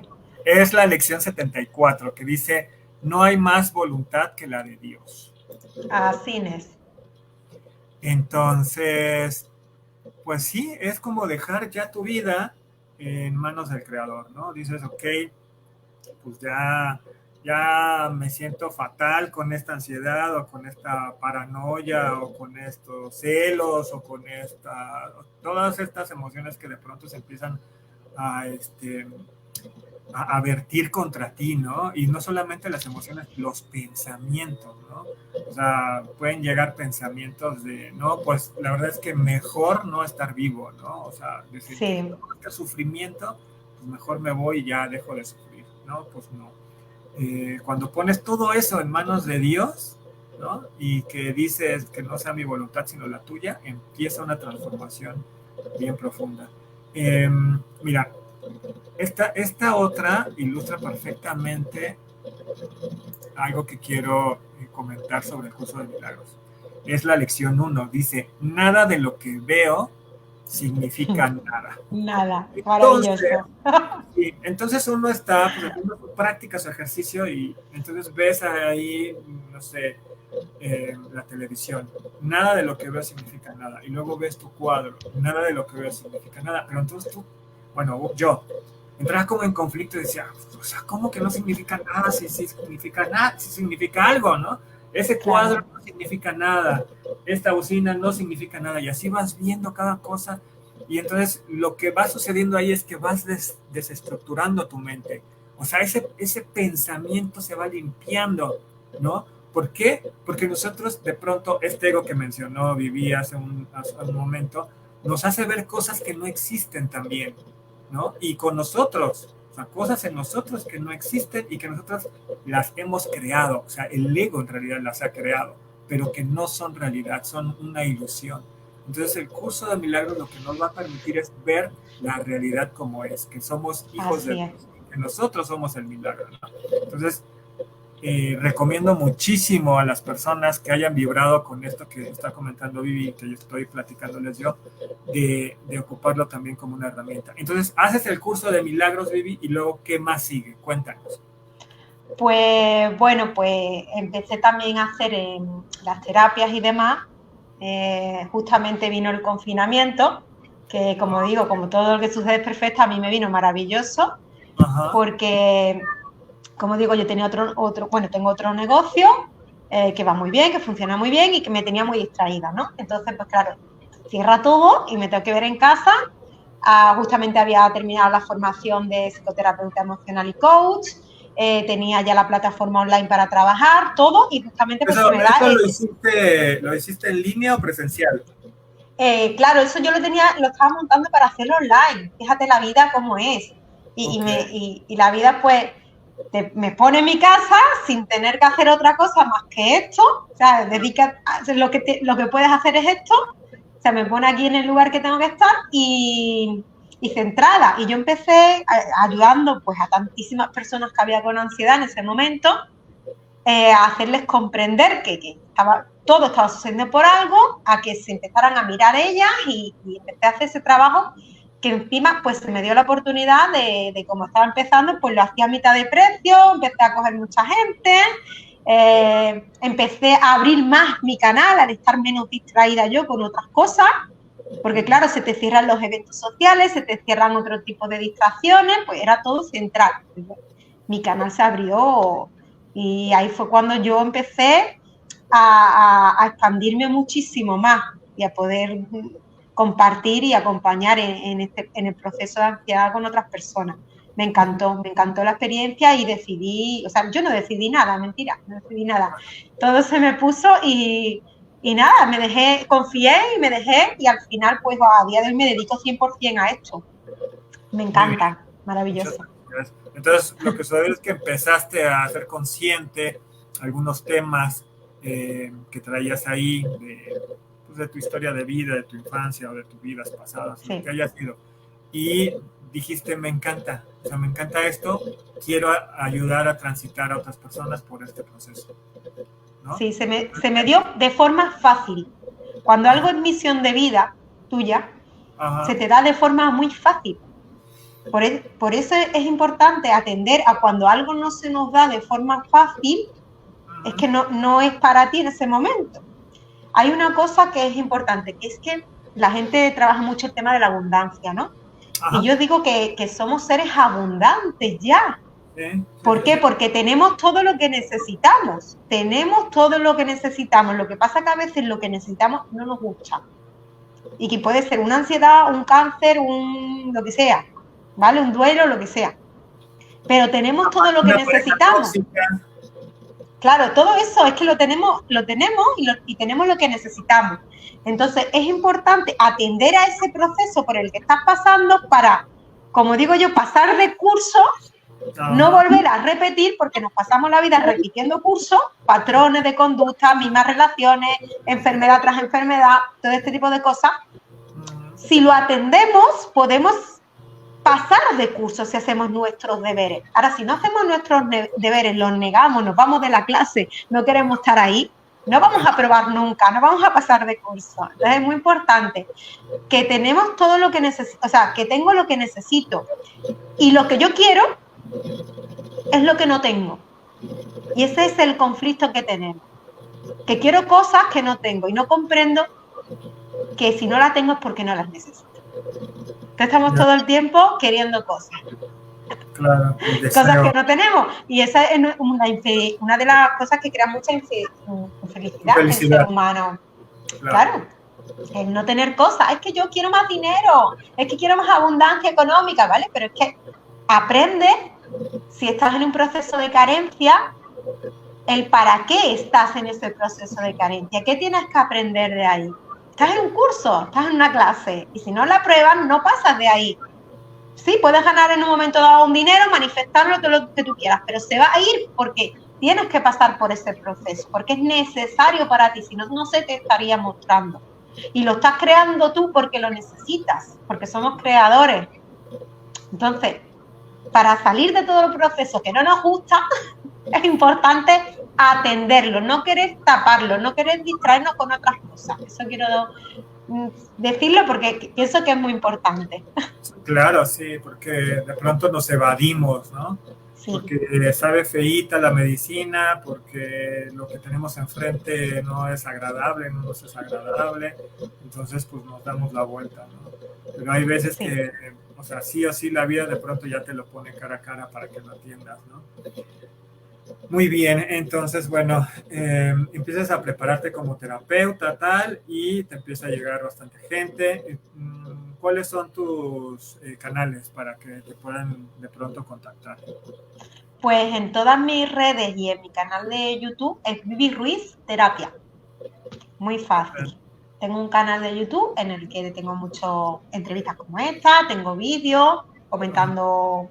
Es la lección 74, que dice, no hay más voluntad que la de Dios. Así es. Entonces, pues sí, es como dejar ya tu vida en manos del creador, ¿no? Dices, ok, pues ya me siento fatal con esta ansiedad o con esta paranoia o con estos celos o con todas estas emociones que de pronto se empiezan a, a vertir contra ti, ¿no? Y no solamente las emociones, los pensamientos, ¿no? O sea, pueden llegar pensamientos de, no, pues la verdad es que mejor no estar vivo, ¿no? O sea, decir, Sí. que sufrimiento, pues mejor me voy y ya dejo de sufrir, ¿no? Pues no. Cuando pones todo eso en manos de Dios, ¿no? Y que dices que no sea mi voluntad sino la tuya, empieza una transformación bien profunda. Mira, esta otra ilustra perfectamente algo que quiero comentar sobre el curso de milagros. Es la lección 1. Dice, nada de lo que veo significa nada. Nada, maravilloso. Entonces uno está pues, haciendo su práctica, su ejercicio y entonces ves ahí, no sé, la televisión. Nada de lo que veo significa nada. Y luego ves tu cuadro. Nada de lo que veo significa nada. Pero entonces tú, bueno, yo entraba como en conflicto y decía, o sea, ¿cómo que no significa nada si significa nada? Si significa algo, ¿no? Ese cuadro no significa nada. Esta bocina no significa nada. Y así vas viendo cada cosa. Y entonces lo que va sucediendo ahí es que vas desestructurando tu mente. O sea, ese pensamiento se va limpiando, ¿no? ¿Por qué? Porque nosotros de pronto, este ego que mencionó Vivi hace un momento, nos hace ver cosas que no existen también, ¿no? Y con nosotros, o sea, cosas en nosotros que no existen y que nosotros las hemos creado. O sea, el ego en realidad las ha creado, pero que no son realidad, son una ilusión. Entonces el curso de milagros lo que nos va a permitir es ver la realidad como es, que somos hijos de Dios, que nosotros somos el milagro, ¿no? Entonces recomiendo muchísimo a las personas que hayan vibrado con esto que está comentando Vivi, que yo estoy platicándoles yo, de ocuparlo también como una herramienta. Entonces haces el curso de milagros, Vivi, y luego ¿qué más sigue? Cuéntanos. Pues bueno, pues empecé también a hacer las terapias y demás. Justamente vino el confinamiento, que como digo, como todo lo que sucede es perfecto, a mí me vino maravilloso. Ajá. Porque, como digo, yo tenía tengo otro negocio que va muy bien, que funciona muy bien y que me tenía muy distraída, ¿no? Entonces, pues claro, cierra todo y me tengo que ver en casa. Justamente había terminado la formación de psicoterapeuta emocional y coach. Tenía ya la plataforma online para trabajar, todo, y justamente pues me da... ¿Lo hiciste en línea o presencial? Claro, eso yo lo estaba montando para hacerlo online. Fíjate la vida como es. Y la vida pues me pone en mi casa sin tener que hacer otra cosa más que esto. O sea, lo que puedes hacer es esto. O sea, me pone aquí en el lugar que tengo que estar y centrada. Y yo empecé ayudando pues a tantísimas personas que había con ansiedad en ese momento, a hacerles comprender que todo estaba sucediendo por algo, a que se empezaran a mirar ellas y empecé a hacer ese trabajo que encima pues se me dio la oportunidad de como estaba empezando, pues lo hacía a mitad de precio, empecé a coger mucha gente, empecé a abrir más mi canal, al estar menos distraída yo con otras cosas, porque claro, se te cierran los eventos sociales, se te cierran otro tipo de distracciones, pues era todo central. Mi canal se abrió y ahí fue cuando yo empecé a expandirme muchísimo más y a poder compartir y acompañar en el proceso de ansiedad con otras personas. Me encantó la experiencia y decidí, o sea, yo no decidí nada, mentira, no decidí nada. Todo se me puso y nada, confié y me dejé y al final pues a día de hoy me dedico 100% a esto. Me encanta, maravilloso. Entonces lo que sucede es que empezaste a ser consciente algunos temas que traías ahí de tu historia de vida, de tu infancia o de tus vidas pasadas, sí, lo que haya sido. Y dijiste, me encanta esto, quiero ayudar a transitar a otras personas por este proceso, ¿no? Sí, se me dio de forma fácil. Cuando algo es misión de vida tuya, ajá, se te da de forma muy fácil. Por eso es importante atender a cuando algo no se nos da de forma fácil, es que no es para ti en ese momento. Hay una cosa que es importante, que es que la gente trabaja mucho el tema de la abundancia, ¿no? Ajá. Y yo digo que somos seres abundantes ya. Sí, ¿Por qué? Porque tenemos todo lo que necesitamos. Tenemos todo lo que necesitamos. Lo que pasa es que a veces lo que necesitamos no nos gusta. Y que puede ser una ansiedad, un cáncer, lo que sea, ¿vale? Un duelo, lo que sea. Pero tenemos todo lo que una pareja necesitamos. tóxica. Claro, todo eso es que lo tenemos y tenemos lo que necesitamos. Entonces es importante atender a ese proceso por el que estás pasando para, como digo yo, pasar de curso, no volver a repetir, porque nos pasamos la vida repitiendo cursos, patrones de conducta, mismas relaciones, enfermedad tras enfermedad, todo este tipo de cosas. Si lo atendemos, podemos pasar de curso si hacemos nuestros deberes. Ahora, si no hacemos nuestros deberes, los negamos, nos vamos de la clase, no queremos estar ahí, no vamos a aprobar nunca, no vamos a pasar de curso. Entonces es muy importante que tenemos todo lo que necesito, o sea, que tengo lo que necesito y lo que yo quiero es lo que no tengo. Y ese es el conflicto que tenemos. Que quiero cosas que no tengo y no comprendo que si no las tengo es porque no las necesito. Que estamos todo el tiempo queriendo cosas. Claro, cosas que no tenemos. Y esa es una de las cosas que crea mucha infelicidad en el ser humano. Claro. El no tener cosas. Es que yo quiero más dinero. Es que quiero más abundancia económica, ¿vale? Pero es que aprende, si estás en un proceso de carencia, el para qué estás en ese proceso de carencia. ¿Qué tienes que aprender de ahí? Estás en un curso, estás en una clase, y si no la pruebas, no pasas de ahí. Sí, puedes ganar en un momento dado un dinero, manifestarlo, todo lo que tú quieras, pero se va a ir porque tienes que pasar por ese proceso, porque es necesario para ti, si no, no se te estaría mostrando. Y lo estás creando tú porque lo necesitas, porque somos creadores. Entonces, para salir de todo el proceso que no nos gusta, es importante atenderlo, no querer taparlo, no querer distraernos con otras cosas. Eso quiero decirlo porque pienso que es muy importante. Claro, sí, porque de pronto nos evadimos, ¿no? Sí. Porque sabe feíta la medicina, porque lo que tenemos enfrente no es agradable, no nos es agradable, entonces pues nos damos la vuelta, ¿no? Pero hay veces sí. Que, o sea, sí o sí la vida de pronto ya te lo pone cara a cara para que lo atiendas, ¿no? Muy bien, entonces, bueno, empiezas a prepararte como terapeuta, tal, y te empieza a llegar bastante gente. ¿Cuáles son tus canales para que te puedan de pronto contactar? Pues en todas mis redes y en mi canal de YouTube es Vivi Ruiz Terapia. Muy fácil. Tengo un canal de YouTube en el que tengo muchas entrevistas como esta, tengo vídeos comentando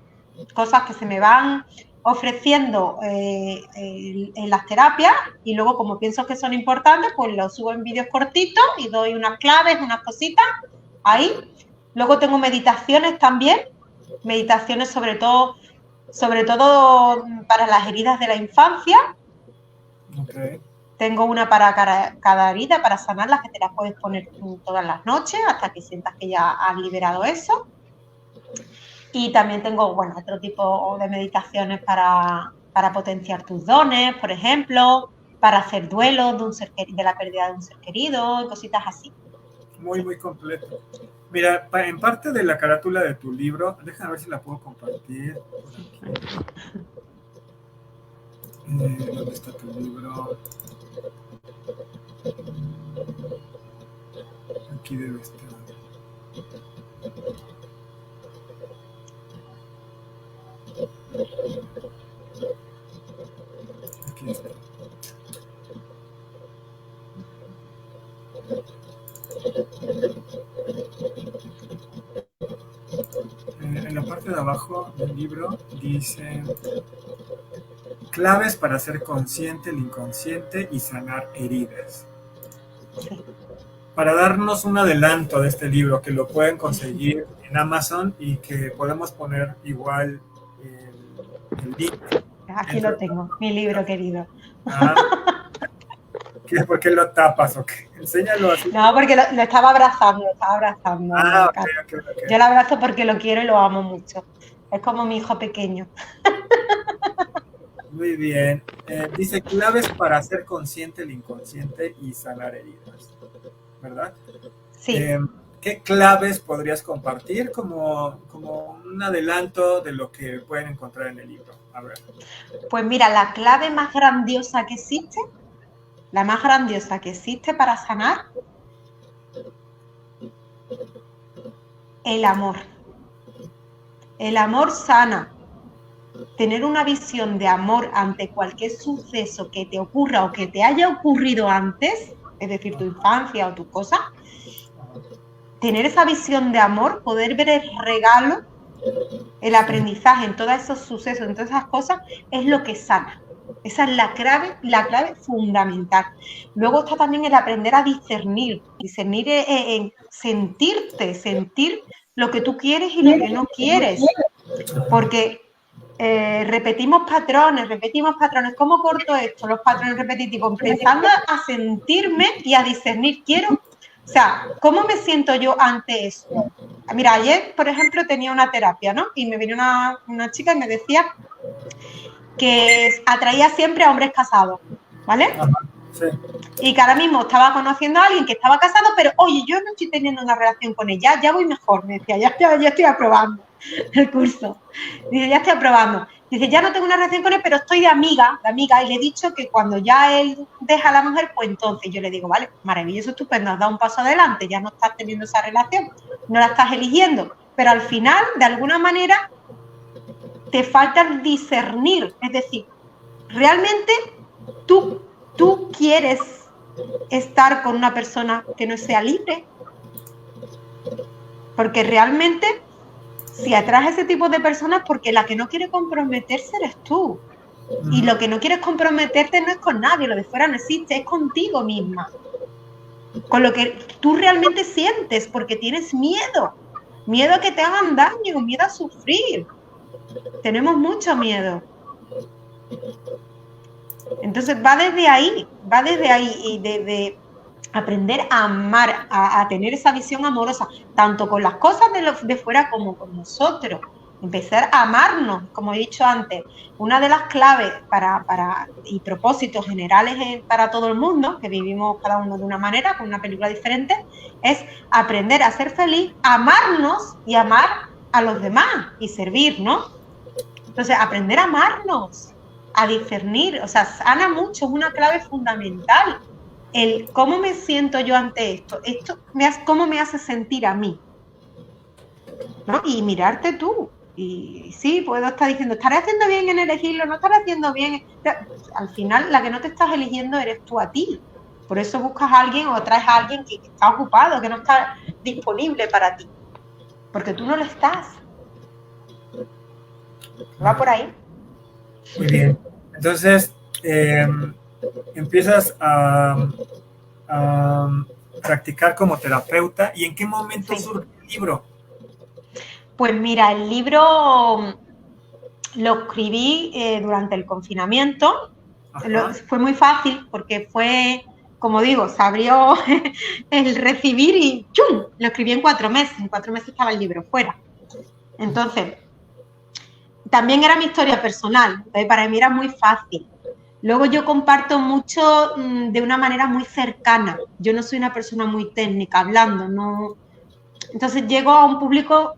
cosas que se me van ofreciendo en las terapias y luego como pienso que son importantes, pues los subo en vídeos cortitos y doy unas claves, unas cositas ahí. Luego tengo meditaciones también, meditaciones sobre todo para las heridas de la infancia. Okay. Tengo una para cada herida, para sanarlas, que te las puedes poner todas las noches hasta que sientas que ya has liberado eso. Y también tengo, bueno, otro tipo de meditaciones para potenciar tus dones, por ejemplo, para hacer duelo de la pérdida de un ser querido y cositas así. Muy, muy completo. Mira, en parte de la carátula de tu libro, déjame ver si la puedo compartir. ¿Dónde está tu libro? Aquí debe estar. Aquí está. En la parte de abajo del libro dice claves para ser consciente el inconsciente y sanar heridas. Para darnos un adelanto de este libro, que lo pueden conseguir en Amazon y que podemos poner igual el link. Aquí lo tengo, mi libro querido. ¿Por qué lo tapas o qué? Enséñalo así. No, porque lo estaba abrazando, okay. Yo lo abrazo porque lo quiero y lo amo mucho. Es como mi hijo pequeño. Muy bien. Dice claves para hacer consciente el inconsciente y sanar heridas, ¿verdad? Sí. ¿Qué claves podrías compartir como un adelanto de lo que pueden encontrar en el libro? A ver. Pues mira, la clave más grandiosa que existe, la más grandiosa que existe para sanar, el amor. El amor sana. Tener una visión de amor ante cualquier suceso que te ocurra o que te haya ocurrido antes, es decir, tu infancia o tu cosa, tener esa visión de amor, poder ver el regalo, el aprendizaje en todos esos sucesos, en todas esas cosas, es lo que sana. Esa es la clave fundamental. Luego está también el aprender a discernir en sentirte, sentir lo que tú quieres y lo que no quieres. Porque repetimos patrones. ¿Cómo corto esto? Los patrones repetitivos, empezando a sentirme y a discernir. O sea, ¿cómo me siento yo ante esto? Mira, ayer, por ejemplo, tenía una terapia, ¿no? Y me vino una chica y me decía que atraía siempre a hombres casados, ¿vale? Ajá, sí. Y que ahora mismo estaba conociendo a alguien que estaba casado, pero oye, yo no estoy teniendo una relación con ella, ya voy mejor, me decía, ya estoy aprobando el curso. Dice, ya estoy aprobando. Dice, ya no tengo una relación con él, pero estoy de amiga, y le he dicho que cuando ya él deja a la mujer, pues entonces yo le digo, vale, maravilloso, estupendo, has dado un paso adelante, ya no estás teniendo esa relación, no la estás eligiendo, pero al final, de alguna manera, te falta el discernir, es decir, realmente tú quieres estar con una persona que no sea libre, porque realmente si atraes a ese tipo de personas, porque la que no quiere comprometerse eres tú. Y lo que no quieres comprometerte no es con nadie, lo de fuera no existe, es contigo misma. Con lo que tú realmente sientes, porque tienes miedo. Miedo a que te hagan daño, miedo a sufrir. Tenemos mucho miedo. Entonces va desde ahí, y de aprender a amar, a tener esa visión amorosa, tanto con las cosas de fuera como con nosotros. Empezar a amarnos, como he dicho antes. Una de las claves y propósitos generales para todo el mundo, que vivimos cada uno de una manera, con una película diferente, es aprender a ser feliz, amarnos y amar a los demás y servir, ¿no? Entonces, aprender a amarnos, a discernir, o sea, sana mucho, es una clave fundamental. El cómo me siento yo ante esto cómo me hace sentir a mí, ¿no? Y mirarte tú. Y sí, puedo estar diciendo, ¿estaré haciendo bien en elegirlo? ¿No estaré haciendo bien? Al final, la que no te estás eligiendo eres tú a ti. Por eso buscas a alguien o traes a alguien que está ocupado, que no está disponible para ti. Porque tú no lo estás. ¿Va por ahí? Muy bien. Entonces, empiezas a practicar como terapeuta. ¿Y en qué momento surge el libro? Pues mira, el libro lo escribí durante el confinamiento. Fue muy fácil porque fue, como digo, se abrió el recibir y ¡chum! Lo escribí en 4 meses. En 4 meses estaba el libro fuera. Entonces, también era mi historia personal. Entonces, para mí era muy fácil. Luego yo comparto mucho de una manera muy cercana. Yo no soy una persona muy técnica hablando, no. Entonces llego a un público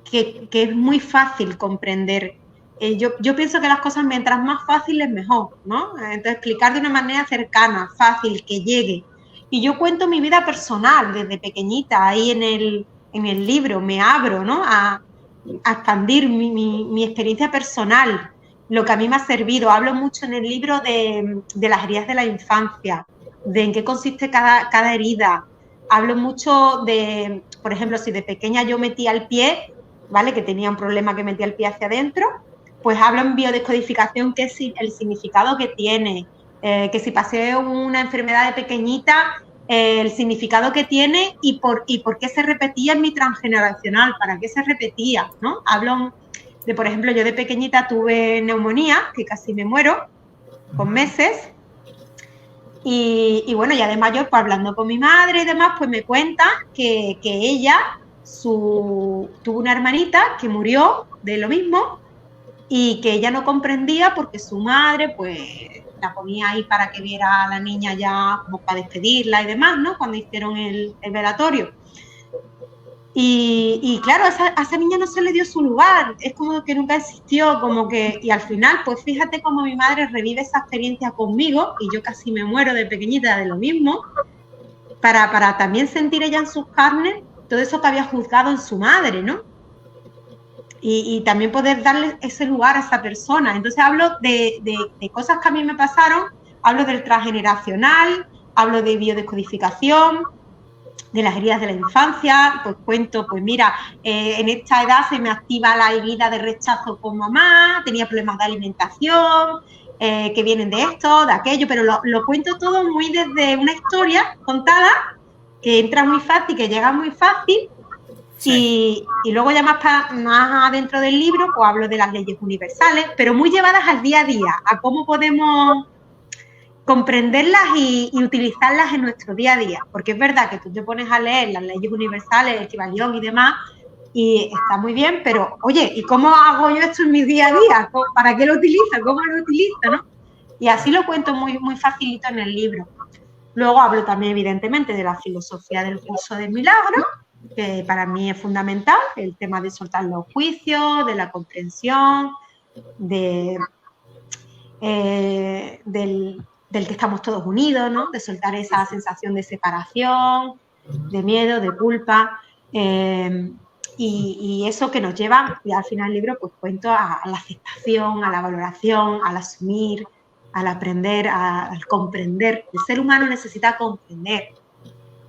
que es muy fácil comprender. Yo pienso que las cosas mientras más fáciles mejor, ¿no? Entonces explicar de una manera cercana, fácil, que llegue. Y yo cuento mi vida personal desde pequeñita, ahí en el libro me abro, ¿no? A expandir mi experiencia personal, lo que a mí me ha servido. Hablo mucho en el libro de las heridas de la infancia, de en qué consiste cada herida. Hablo mucho de, por ejemplo, si de pequeña yo metía el pie, ¿vale? Que tenía un problema que metía el pie hacia adentro, pues hablo en biodescodificación, que es el significado que tiene, que si pasé una enfermedad de pequeñita, el significado que tiene y por qué se repetía en mi transgeneracional, para qué se repetía, ¿no? Hablo de, por ejemplo, yo de pequeñita tuve neumonía, que casi me muero, con meses, y bueno, ya de mayor, pues hablando con mi madre y demás, pues me cuenta que ella tuvo una hermanita que murió de lo mismo y que ella no comprendía porque su madre pues la ponía ahí para que viera a la niña ya como para despedirla y demás, ¿no? Cuando hicieron el velatorio. Y claro, a esa niña no se le dio su lugar, es como que nunca existió, como que, y al final, pues fíjate cómo mi madre revive esa experiencia conmigo, y yo casi me muero de pequeñita de lo mismo, para también sentir ella en sus carnes todo eso que había juzgado en su madre, ¿no? Y también poder darle ese lugar a esa persona. Entonces hablo de cosas que a mí me pasaron, hablo del transgeneracional, hablo de biodescodificación, de las heridas de la infancia, pues cuento, pues mira, en esta edad se me activa la herida de rechazo con mamá, tenía problemas de alimentación, que vienen de esto, de aquello, pero lo cuento todo muy desde una historia contada, que entra muy fácil, que llega muy fácil, sí. Y luego ya más adentro del libro, pues hablo de las leyes universales, pero muy llevadas al día a día, a cómo podemos comprenderlas y utilizarlas en nuestro día a día, porque es verdad que tú te pones a leer las leyes universales, el Kybalión y demás, y está muy bien, pero oye, ¿y cómo hago yo esto en mi día a día? ¿Para qué lo utilizo? ¿Cómo lo utilizo? ¿No? Y así lo cuento muy, muy facilito en el libro. Luego hablo también, evidentemente, de la filosofía del curso de milagros, que para mí es fundamental, el tema de soltar los juicios, de la comprensión, del que estamos todos unidos, ¿no? De soltar esa sensación de separación, de miedo, de culpa, y eso que nos lleva, y al final del libro pues cuento a la aceptación, a la valoración, al asumir, al aprender, al comprender. El ser humano necesita comprender,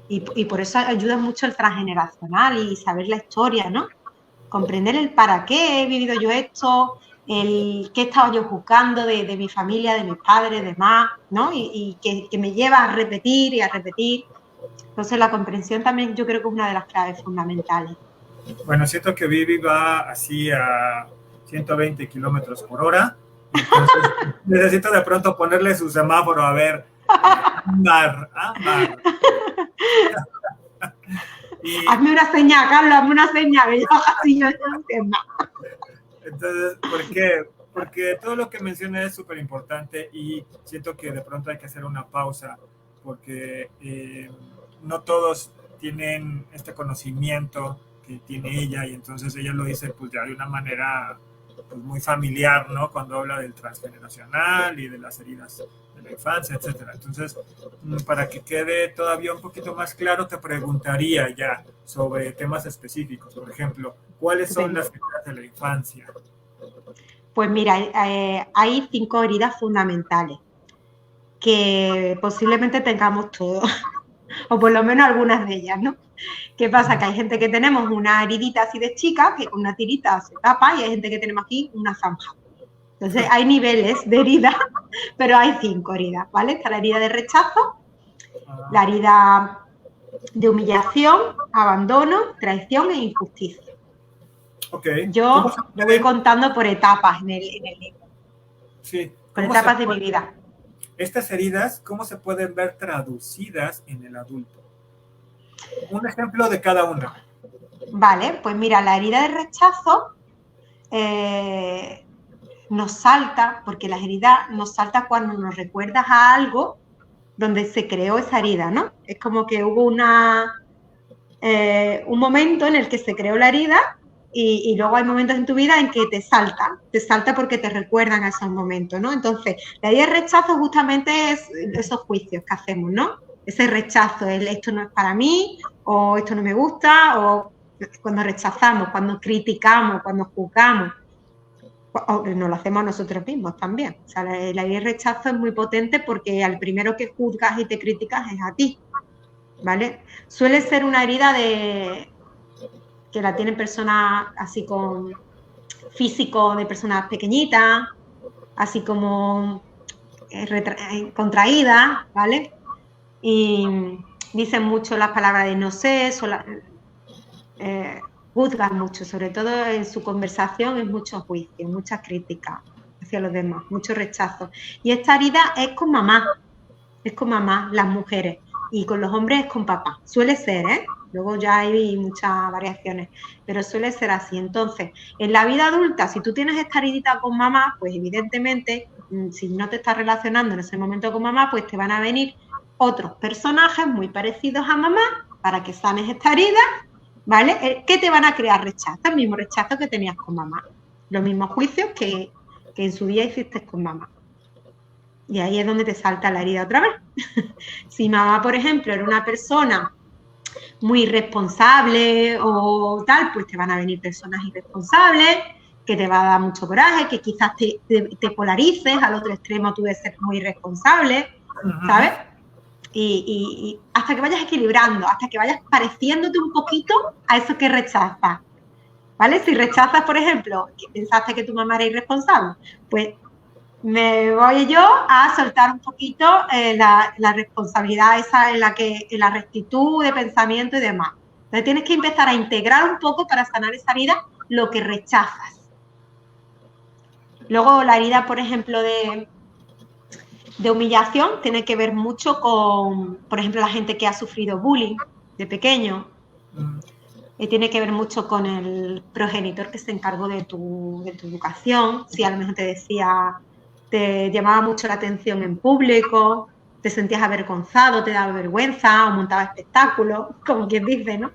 y por eso ayuda mucho el transgeneracional y saber la historia, ¿no? Comprender el para qué he vivido yo esto, el qué estaba yo juzgando de mi familia, de mis padres, demás, ¿no? Y que me lleva a repetir y a repetir. Entonces la comprensión también yo creo que es una de las claves fundamentales. Bueno, siento que Vivi va así a 120 kilómetros por hora. Entonces, necesito de pronto ponerle su semáforo, a ver, ámbar. Hazme una señal, Carlos, hazme una señal, que yo así no entiendo. Entonces, ¿por qué? Porque todo lo que mencioné es súper importante y siento que de pronto hay que hacer una pausa porque no todos tienen este conocimiento que tiene ella y entonces ella lo dice pues ya de una manera pues, muy familiar, ¿no? Cuando habla del transgeneracional y de las heridas de la infancia, etcétera. Entonces, para que quede todavía un poquito más claro, te preguntaría ya sobre temas específicos. Por ejemplo, ¿cuáles son las heridas de la infancia? Pues mira, hay 5 heridas fundamentales que posiblemente tengamos todos, o por lo menos algunas de ellas, ¿no? ¿Qué pasa? Que hay gente que tenemos una heridita así de chica, que con una tirita se tapa, y hay gente que tenemos aquí una zanja. Entonces hay niveles de heridas, pero hay 5 heridas, ¿vale? Está la herida de rechazo, la herida de humillación, abandono, traición e injusticia. Okay. Yo lo voy contando por etapas en el libro. Sí. Por etapas de mi vida. Estas heridas, ¿cómo se pueden ver traducidas en el adulto? Un ejemplo de cada una. Vale, pues mira, la herida de rechazo nos salta, porque la herida nos salta cuando nos recuerdas a algo donde se creó esa herida, ¿no? Es como que hubo un momento en el que se creó la herida y luego hay momentos en tu vida en que te salta porque te recuerdan a esos momentos, ¿no? Entonces, la herida de rechazo justamente es esos juicios que hacemos, ¿no? Ese rechazo, esto no es para mí, o esto no me gusta, o cuando rechazamos, cuando criticamos, cuando juzgamos, o nos lo hacemos nosotros mismos también. O sea, la herida de rechazo es muy potente porque al primero que juzgas y te criticas es a ti, ¿vale? Suele ser una herida que la tienen personas así con físico de personas pequeñitas, así como contraídas, ¿vale? Y dicen mucho las palabras de no sé, juzgan mucho, sobre todo en su conversación es mucho juicio, muchas críticas hacia los demás, mucho rechazo. Y esta herida es con mamá, las mujeres, y con los hombres es con papá, suele ser, ¿eh? luego ya hay muchas variaciones, pero suele ser así. Entonces, en la vida adulta, si tú tienes esta heridita con mamá, pues evidentemente, si no te estás relacionando en ese momento con mamá, pues te van a venir otros personajes muy parecidos a mamá para que sanes esta herida, ¿vale? Que te van a crear rechazo, el mismo rechazo que tenías con mamá, los mismos juicios que en su día hiciste con mamá. Y ahí es donde te salta la herida otra vez. Si mamá, por ejemplo, era una persona muy irresponsable o tal, pues te van a venir personas irresponsables, que te va a dar mucho coraje, que quizás te polarices, al otro extremo tú debes ser muy irresponsable, ¿sabes? Y hasta que vayas equilibrando, hasta que vayas pareciéndote un poquito a eso que rechazas, ¿vale? Si rechazas, por ejemplo, que pensaste que tu mamá era irresponsable, pues me voy yo a soltar un poquito la responsabilidad esa en la rectitud de pensamiento y demás. Entonces tienes que empezar a integrar un poco para sanar esa herida lo que rechazas. Luego la herida, por ejemplo, de humillación tiene que ver mucho con, por ejemplo, la gente que ha sufrido bullying de pequeño. Tiene que ver mucho con el progenitor que se encargó de tu educación. Si a lo mejor te decía, te llamaba mucho la atención en público, te sentías avergonzado, te daba vergüenza o montaba espectáculos, como quien dice, ¿no?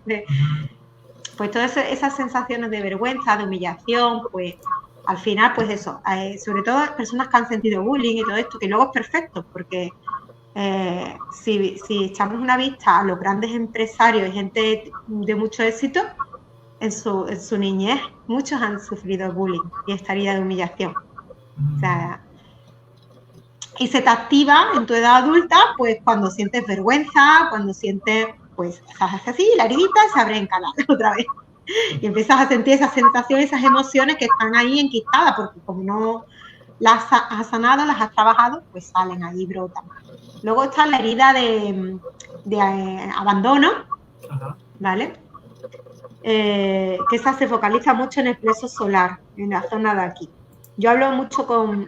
Pues todas esas sensaciones de vergüenza, de humillación, pues al final, pues eso, sobre todo personas que han sentido bullying y todo esto, que luego es perfecto, porque si echamos una vista a los grandes empresarios y gente de mucho éxito, en su niñez muchos han sufrido bullying y esta herida de humillación. O sea, y se te activa en tu edad adulta, pues cuando sientes vergüenza, cuando sientes, pues haces así, la heridita se abre en canal otra vez. Y empiezas a sentir esas sensaciones, esas emociones que están ahí enquistadas, porque como no las has sanado, las has trabajado, pues salen ahí, brotan. Luego está la herida de abandono, ¿vale? Que esa se focaliza mucho en el plexo solar, en la zona de aquí. Yo hablo mucho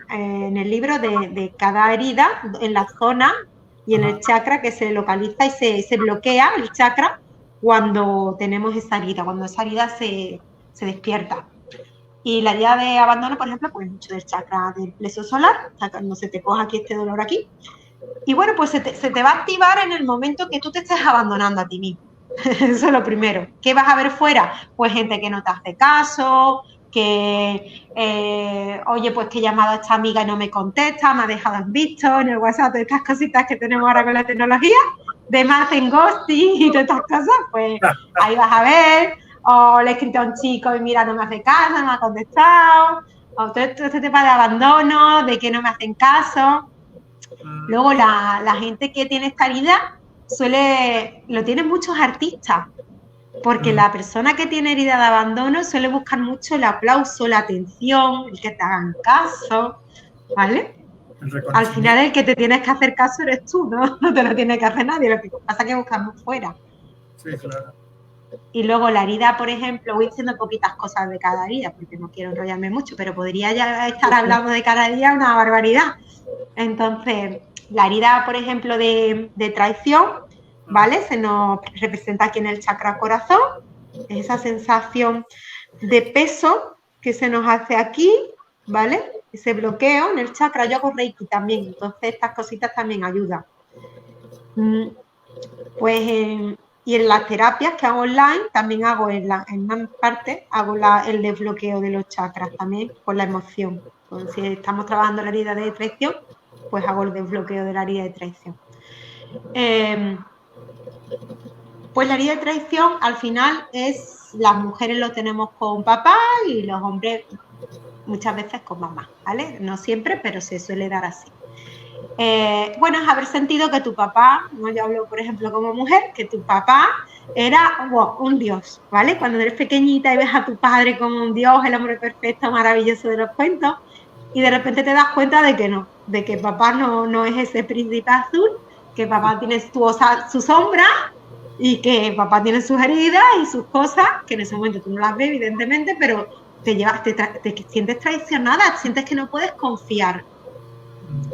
en el libro de cada herida, en la zona y en el chakra que se localiza y se bloquea el chakra cuando tenemos esa herida, cuando esa herida se despierta. Y la herida de abandono, por ejemplo, pues mucho del chakra del plexo solar, o sea, cuando se te coja aquí este dolor aquí. Y bueno, pues se te va a activar en el momento que tú te estés abandonando a ti mismo. Eso es lo primero. ¿Qué vas a ver fuera? Pues gente que no te hace caso, que, oye, pues que he llamado a esta amiga y no me contesta, me ha dejado en visto en el WhatsApp, de estas cositas que tenemos ahora con la tecnología, de más en ghosting y todas estas cosas, pues ahí vas a ver. O le he escrito a un chico y mira, no me hace caso, no me ha contestado. O todo este tema de abandono, de que no me hacen caso. Luego la gente que tiene esta herida lo tienen muchos artistas, porque la persona que tiene herida de abandono suele buscar mucho el aplauso, la atención, el que te hagan caso, ¿vale? Al final el que te tienes que hacer caso eres tú, ¿no? No te lo tiene que hacer nadie, lo que pasa es que buscamos fuera. Sí, claro. Y luego la herida, por ejemplo, voy diciendo poquitas cosas de cada herida, porque no quiero enrollarme mucho, pero podría ya estar hablando de cada herida una barbaridad. Entonces, la herida, por ejemplo, de traición, ¿vale? Se nos representa aquí en el chakra corazón, esa sensación de peso que se nos hace aquí, ¿vale? Ese bloqueo en el chakra. Yo hago Reiki también, entonces estas cositas también ayudan. Pues y en las terapias que hago online, también hago en una parte, hago el desbloqueo de los chakras también con la emoción. Entonces, si estamos trabajando la herida de traición, pues hago el desbloqueo de la herida de traición. Pues la herida de traición al final las mujeres lo tenemos con papá y los hombres muchas veces con mamá, ¿vale? No siempre, pero se suele dar así. Bueno, es haber sentido que tu papá, ¿no? Yo hablo por ejemplo como mujer, que tu papá era un dios, ¿vale? Cuando eres pequeñita y ves a tu padre como un dios, el hombre perfecto, maravilloso de los cuentos, y de repente te das cuenta de que no, de que papá no es ese príncipe azul, que papá tiene su sombra y que papá tiene sus heridas y sus cosas, que en ese momento tú no las ves evidentemente, pero te sientes traicionada, sientes que no puedes confiar.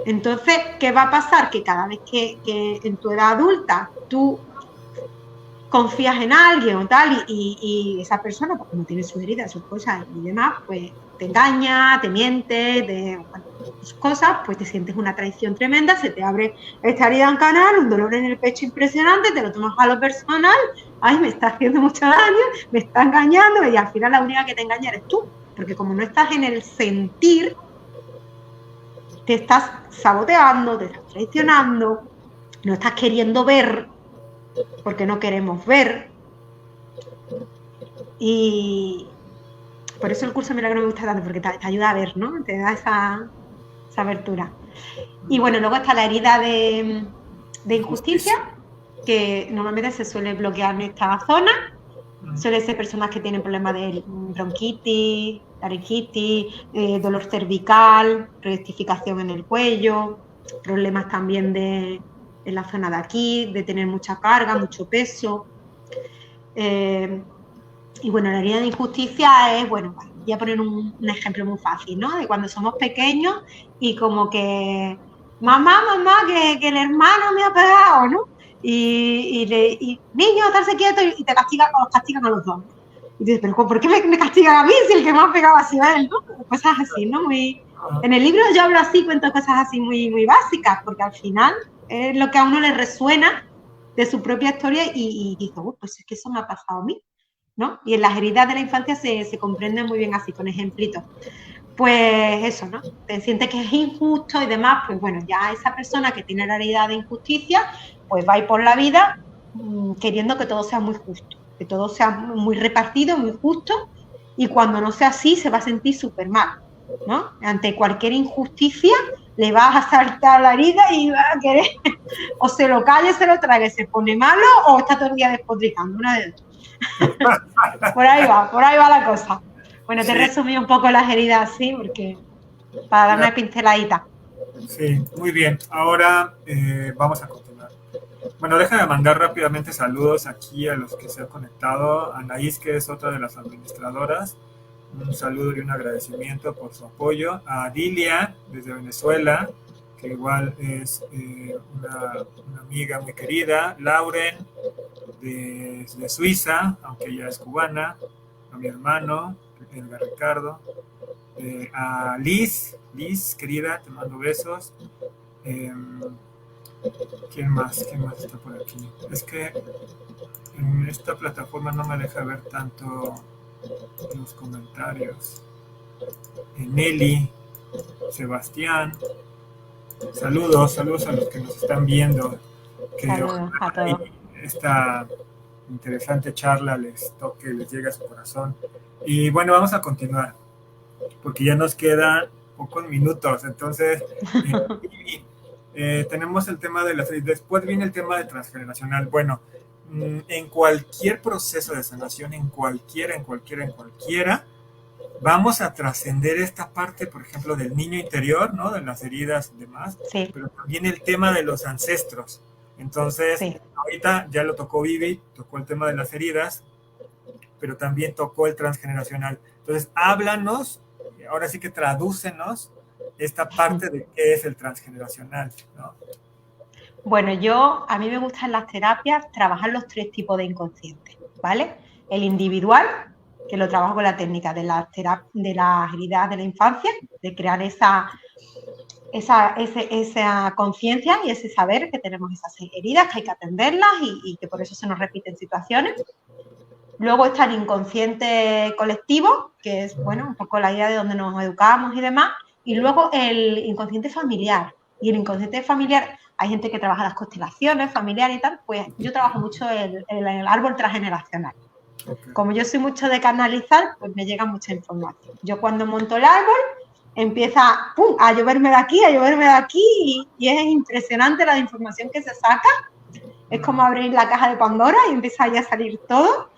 Entonces, ¿qué va a pasar? Que cada vez que en tu edad adulta tú confías en alguien o tal y esa persona, porque no tiene sus heridas, sus cosas y demás, pues te engaña, te miente, sus cosas, pues te sientes una traición tremenda, se te abre esta herida en canal, un dolor en el pecho impresionante, te lo tomas a lo personal, ay, me está haciendo mucho daño, me está engañando y al final la única que te engaña eres tú, porque como no estás en el sentir, te estás saboteando, te estás traicionando, no estás queriendo ver porque no queremos ver. Y por eso el curso Milagro me gusta tanto, porque te ayuda a ver, ¿no? Te da esa abertura. Y bueno, luego está la herida de injusticia, que normalmente se suele bloquear en esta zona. Suele ser personas que tienen problemas de bronquitis, laringitis, dolor cervical, rectificación en el cuello, problemas también en la zona de aquí, de tener mucha carga, mucho peso. Y bueno, la herida de injusticia es, bueno, voy a poner un ejemplo muy fácil, ¿no? De cuando somos pequeños y como que, mamá, que el hermano me ha pegado, ¿no? Y niño, estarse quieto y te castigan a los dos. Y dices, pero ¿por qué me castigan a mí si el que me ha pegado ha sido él, ¿no? Cosas así, ¿no? En el libro yo hablo así, cuento cosas así muy, muy básicas, porque al final es lo que a uno le resuena de su propia historia y dice, pues es que eso me ha pasado a mí, ¿no? Y en las heridas de la infancia se comprenden muy bien así, con ejemplitos. Pues eso, ¿no? Te sientes que es injusto y demás, pues bueno, ya esa persona que tiene la herida de injusticia, pues va a ir por la vida queriendo que todo sea muy justo, que todo sea muy repartido, muy justo, y cuando no sea así se va a sentir súper mal, ¿no? Ante cualquier injusticia le vas a saltar la herida y va a querer o se lo calle, se lo trague, se pone malo o está todo el día despotricando, una de dos. Por ahí va la cosa. Bueno, te he resumido un poco las heridas así, porque para dar una pinceladita. Sí, muy bien. Ahora vamos a continuar. Bueno, déjame mandar rápidamente saludos aquí a los que se han conectado. Anaís, que es otra de las administradoras. Un saludo y un agradecimiento por su apoyo. A Dilia, desde Venezuela, que igual es una amiga muy querida. Lauren, de Suiza, aunque ella es cubana. A mi hermano, Edgar Ricardo. A Liz, querida, te mando besos. ¿Quién más está por aquí? Es que en esta plataforma no me deja ver tanto los comentarios. Nelly, Sebastián, saludos a los que nos están viendo. Saludos a todos. Esta interesante charla les toque, les llegue a su corazón. Y bueno, vamos a continuar, porque ya nos quedan pocos minutos. Entonces, tenemos el tema de las... Después viene el tema de transgeneracional. Bueno, en cualquier proceso de sanación, en cualquiera, vamos a trascender esta parte, por ejemplo, del niño interior, ¿no? De las heridas y demás, sí. Pero también el tema de los ancestros. Entonces, sí. Ahorita ya lo tocó Vivi, tocó el tema de las heridas, pero también tocó el transgeneracional. Entonces, háblanos, ahora sí que tradúcenos esta parte de qué es el transgeneracional, ¿no? Bueno, a mí me gusta en las terapias trabajar los 3 tipos de inconsciente, ¿vale? El individual, que lo trabajo con la técnica de las heridas de la infancia, de crear esa conciencia y ese saber que tenemos esas heridas, que hay que atenderlas y que por eso se nos repiten situaciones. Luego está el inconsciente colectivo, que es, bueno, un poco la idea de donde nos educamos y demás. Y luego el inconsciente familiar. Y el inconsciente familiar, hay gente que trabaja las constelaciones familiares y tal, pues yo trabajo mucho el árbol transgeneracional. Okay. Como yo soy mucho de canalizar, pues me llega mucha información. Yo cuando monto el árbol, empieza a lloverme de aquí, y es impresionante la información que se saca. Es como abrir la caja de Pandora y empieza ya a salir todo.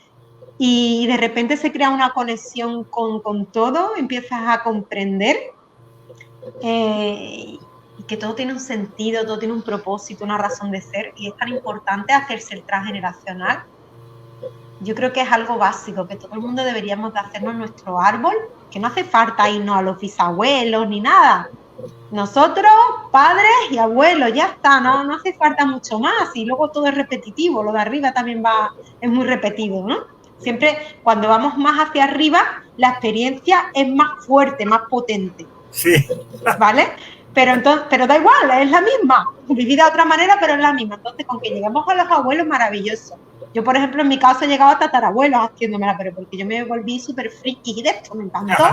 Y de repente se crea una conexión con todo, empiezas a comprender y que todo tiene un sentido, todo tiene un propósito, una razón de ser, y es tan importante hacerse el transgeneracional. Yo creo que es algo básico, que todo el mundo deberíamos de hacernos nuestro árbol, que no hace falta irnos a los bisabuelos ni nada. Nosotros, padres y abuelos, ya está, no hace falta mucho más. Y luego todo es repetitivo, lo de arriba también es muy repetido, ¿no? Siempre cuando vamos más hacia arriba, la experiencia es más fuerte, más potente. Sí. ¿Vale? Pero da igual, es la misma. Vivida de otra manera, pero es la misma. Entonces, con que llegamos a los abuelos, maravilloso. Yo, por ejemplo, en mi caso he llegado a tatarabuelos haciéndomela, pero porque yo me volví súper friki de esto, me encantó.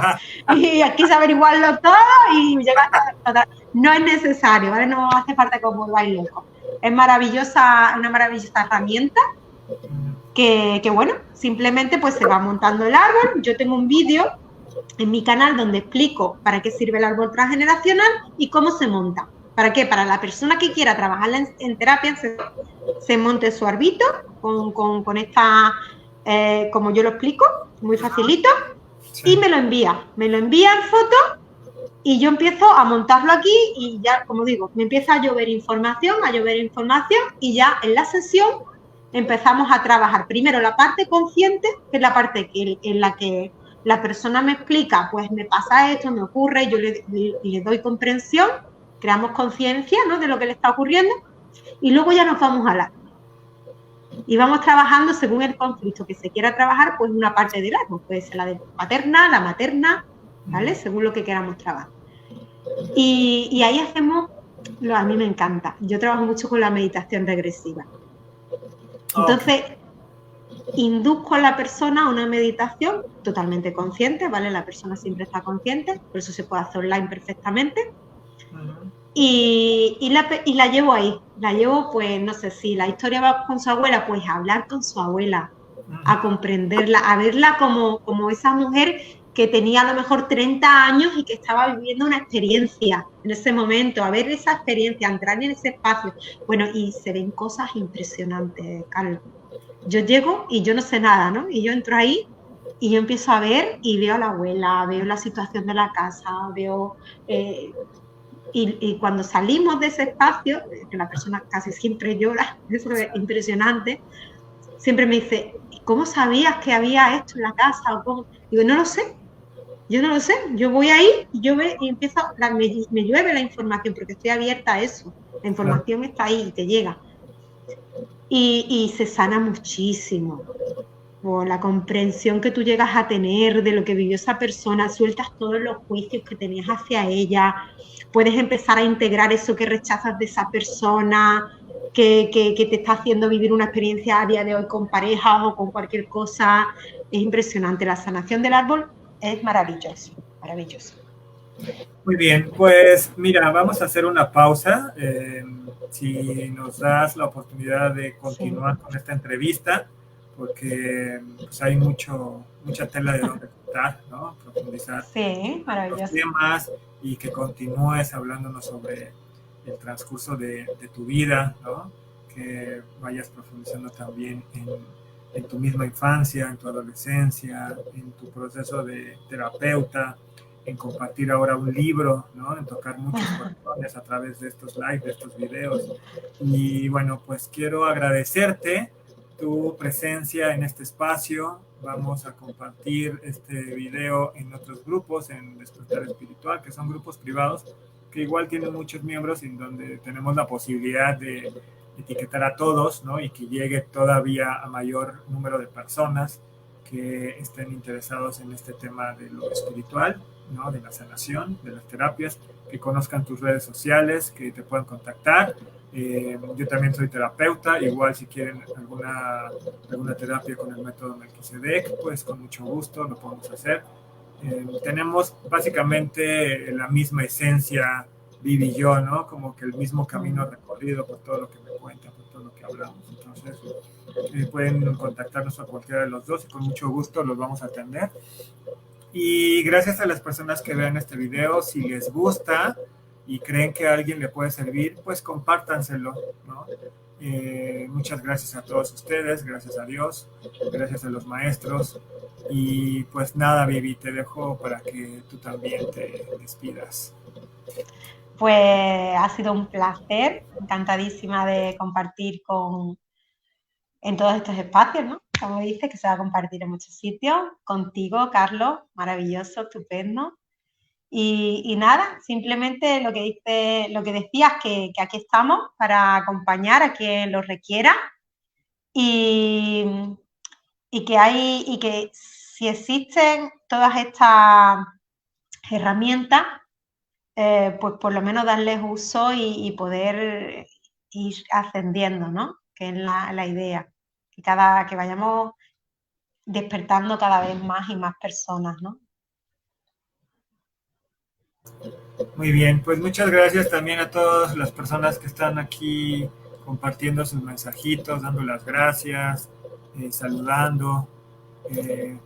Y quise averiguarlo todo y llegar a no es necesario, ¿vale? No hace falta que os volváis locos. Es maravillosa, una maravillosa herramienta que, bueno, simplemente pues se va montando el árbol. Yo tengo un vídeo en mi canal donde explico para qué sirve el árbol transgeneracional y cómo se monta. ¿Para qué? Para la persona que quiera trabajar en terapia, se monte su arbito con esta, como yo lo explico, muy facilito, sí. Y me lo envía en foto y yo empiezo a montarlo aquí y ya, como digo, me empieza a llover información y ya en la sesión empezamos a trabajar primero la parte consciente, que es la parte en la que la persona me explica, pues me pasa esto, me ocurre, yo le doy comprensión, creamos conciencia, ¿no?, de lo que le está ocurriendo y luego ya nos vamos al árbol. Y vamos trabajando según el conflicto que se quiera trabajar, pues una parte del árbol, puede ser la de paterna, la materna, ¿vale? Según lo que queramos trabajar. Y ahí hacemos, a mí me encanta, yo trabajo mucho con la meditación regresiva. Entonces, induzco a la persona a una meditación totalmente consciente, ¿vale? La persona siempre está consciente, por eso se puede hacer online perfectamente. Y la llevo ahí, la llevo, pues, no sé, si la historia va con su abuela, pues a hablar con su abuela, a comprenderla, a verla como esa mujer que tenía a lo mejor 30 años y que estaba viviendo una experiencia en ese momento, a ver esa experiencia, a entrar en ese espacio. Bueno, y se ven cosas impresionantes, Carlos. Yo llego y yo no sé nada, ¿no? Y yo entro ahí y yo empiezo a ver y veo a la abuela, veo la situación de la casa, veo... y cuando salimos de ese espacio, que la persona casi siempre llora, eso es impresionante, siempre me dice, ¿cómo sabías que había esto en la casa? ¿O cómo? Digo, no lo sé, yo no lo sé, yo voy ahí y yo veo y empiezo, me llueve la información porque estoy abierta a eso, la información está ahí y te llega. Y se sana muchísimo. O la comprensión que tú llegas a tener de lo que vivió esa persona, sueltas todos los juicios que tenías hacia ella, puedes empezar a integrar eso que rechazas de esa persona, que te está haciendo vivir una experiencia a día de hoy con parejas o con cualquier cosa. Es impresionante, la sanación del árbol es maravilloso, maravilloso. Muy bien, pues mira, vamos a hacer una pausa. Si nos das la oportunidad de continuar con esta entrevista, porque pues, hay mucha tela de donde cortar, ¿no? Profundizar los temas y que continúes hablándonos sobre el transcurso de tu vida, ¿no? Que vayas profundizando también en tu misma infancia, en tu adolescencia, en tu proceso de terapeuta, en compartir ahora un libro, ¿no? En tocar muchos corazones a través de estos lives, de estos videos. Y bueno, pues quiero agradecerte tu presencia en este espacio. Vamos a compartir este video en otros grupos, en Despertar Espiritual, que son grupos privados, que igual tienen muchos miembros, en donde tenemos la posibilidad de etiquetar a todos, ¿no? Y que llegue todavía a mayor número de personas que estén interesados en este tema de lo espiritual, ¿no? De la sanación, de las terapias, que conozcan tus redes sociales, que te puedan contactar. Yo también soy terapeuta, igual si quieren alguna terapia con el método Melquisedec, pues con mucho gusto lo podemos hacer. Tenemos básicamente la misma esencia, Vivi y yo, ¿no? Como que el mismo camino recorrido por todo lo que me cuentan, por todo lo que hablamos. Entonces, pueden contactarnos a cualquiera de los dos y con mucho gusto los vamos a atender. Y gracias a las personas que vean este video, si les gusta y creen que a alguien le puede servir, pues compártanselo, ¿no? Muchas gracias a todos ustedes, gracias a Dios, gracias a los maestros. Y pues nada, Vivi, te dejo para que tú también te despidas. Pues ha sido un placer, encantadísima de compartir en todos estos espacios, ¿no? Como dices, que se va a compartir en muchos sitios. Contigo, Carlos, maravilloso, estupendo. Y nada, simplemente lo que decías, que aquí estamos para acompañar a quien lo requiera y, y que si existen todas estas herramientas, pues por lo menos darles uso y poder ir ascendiendo, ¿no? Que es la idea, que vayamos despertando cada vez más y más personas, ¿no? Muy bien, pues muchas gracias también a todas las personas que están aquí compartiendo sus mensajitos, dando las gracias, saludando,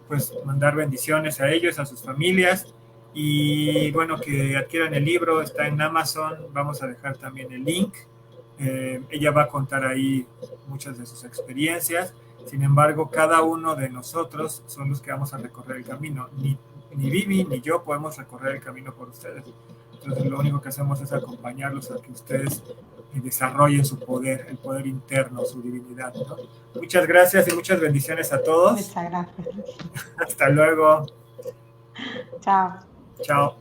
pues mandar bendiciones a ellos, a sus familias y bueno, que adquieran el libro, está en Amazon, vamos a dejar también el link. Ella va a contar ahí muchas de sus experiencias, sin embargo, cada uno de nosotros son los que vamos a recorrer el camino, ni Vivi ni yo podemos recorrer el camino por ustedes. Entonces lo único que hacemos es acompañarlos a que ustedes desarrollen su poder, el poder interno, su divinidad, ¿no? Muchas gracias y muchas bendiciones a todos. Muchas gracias. Hasta luego. Chao. Chao.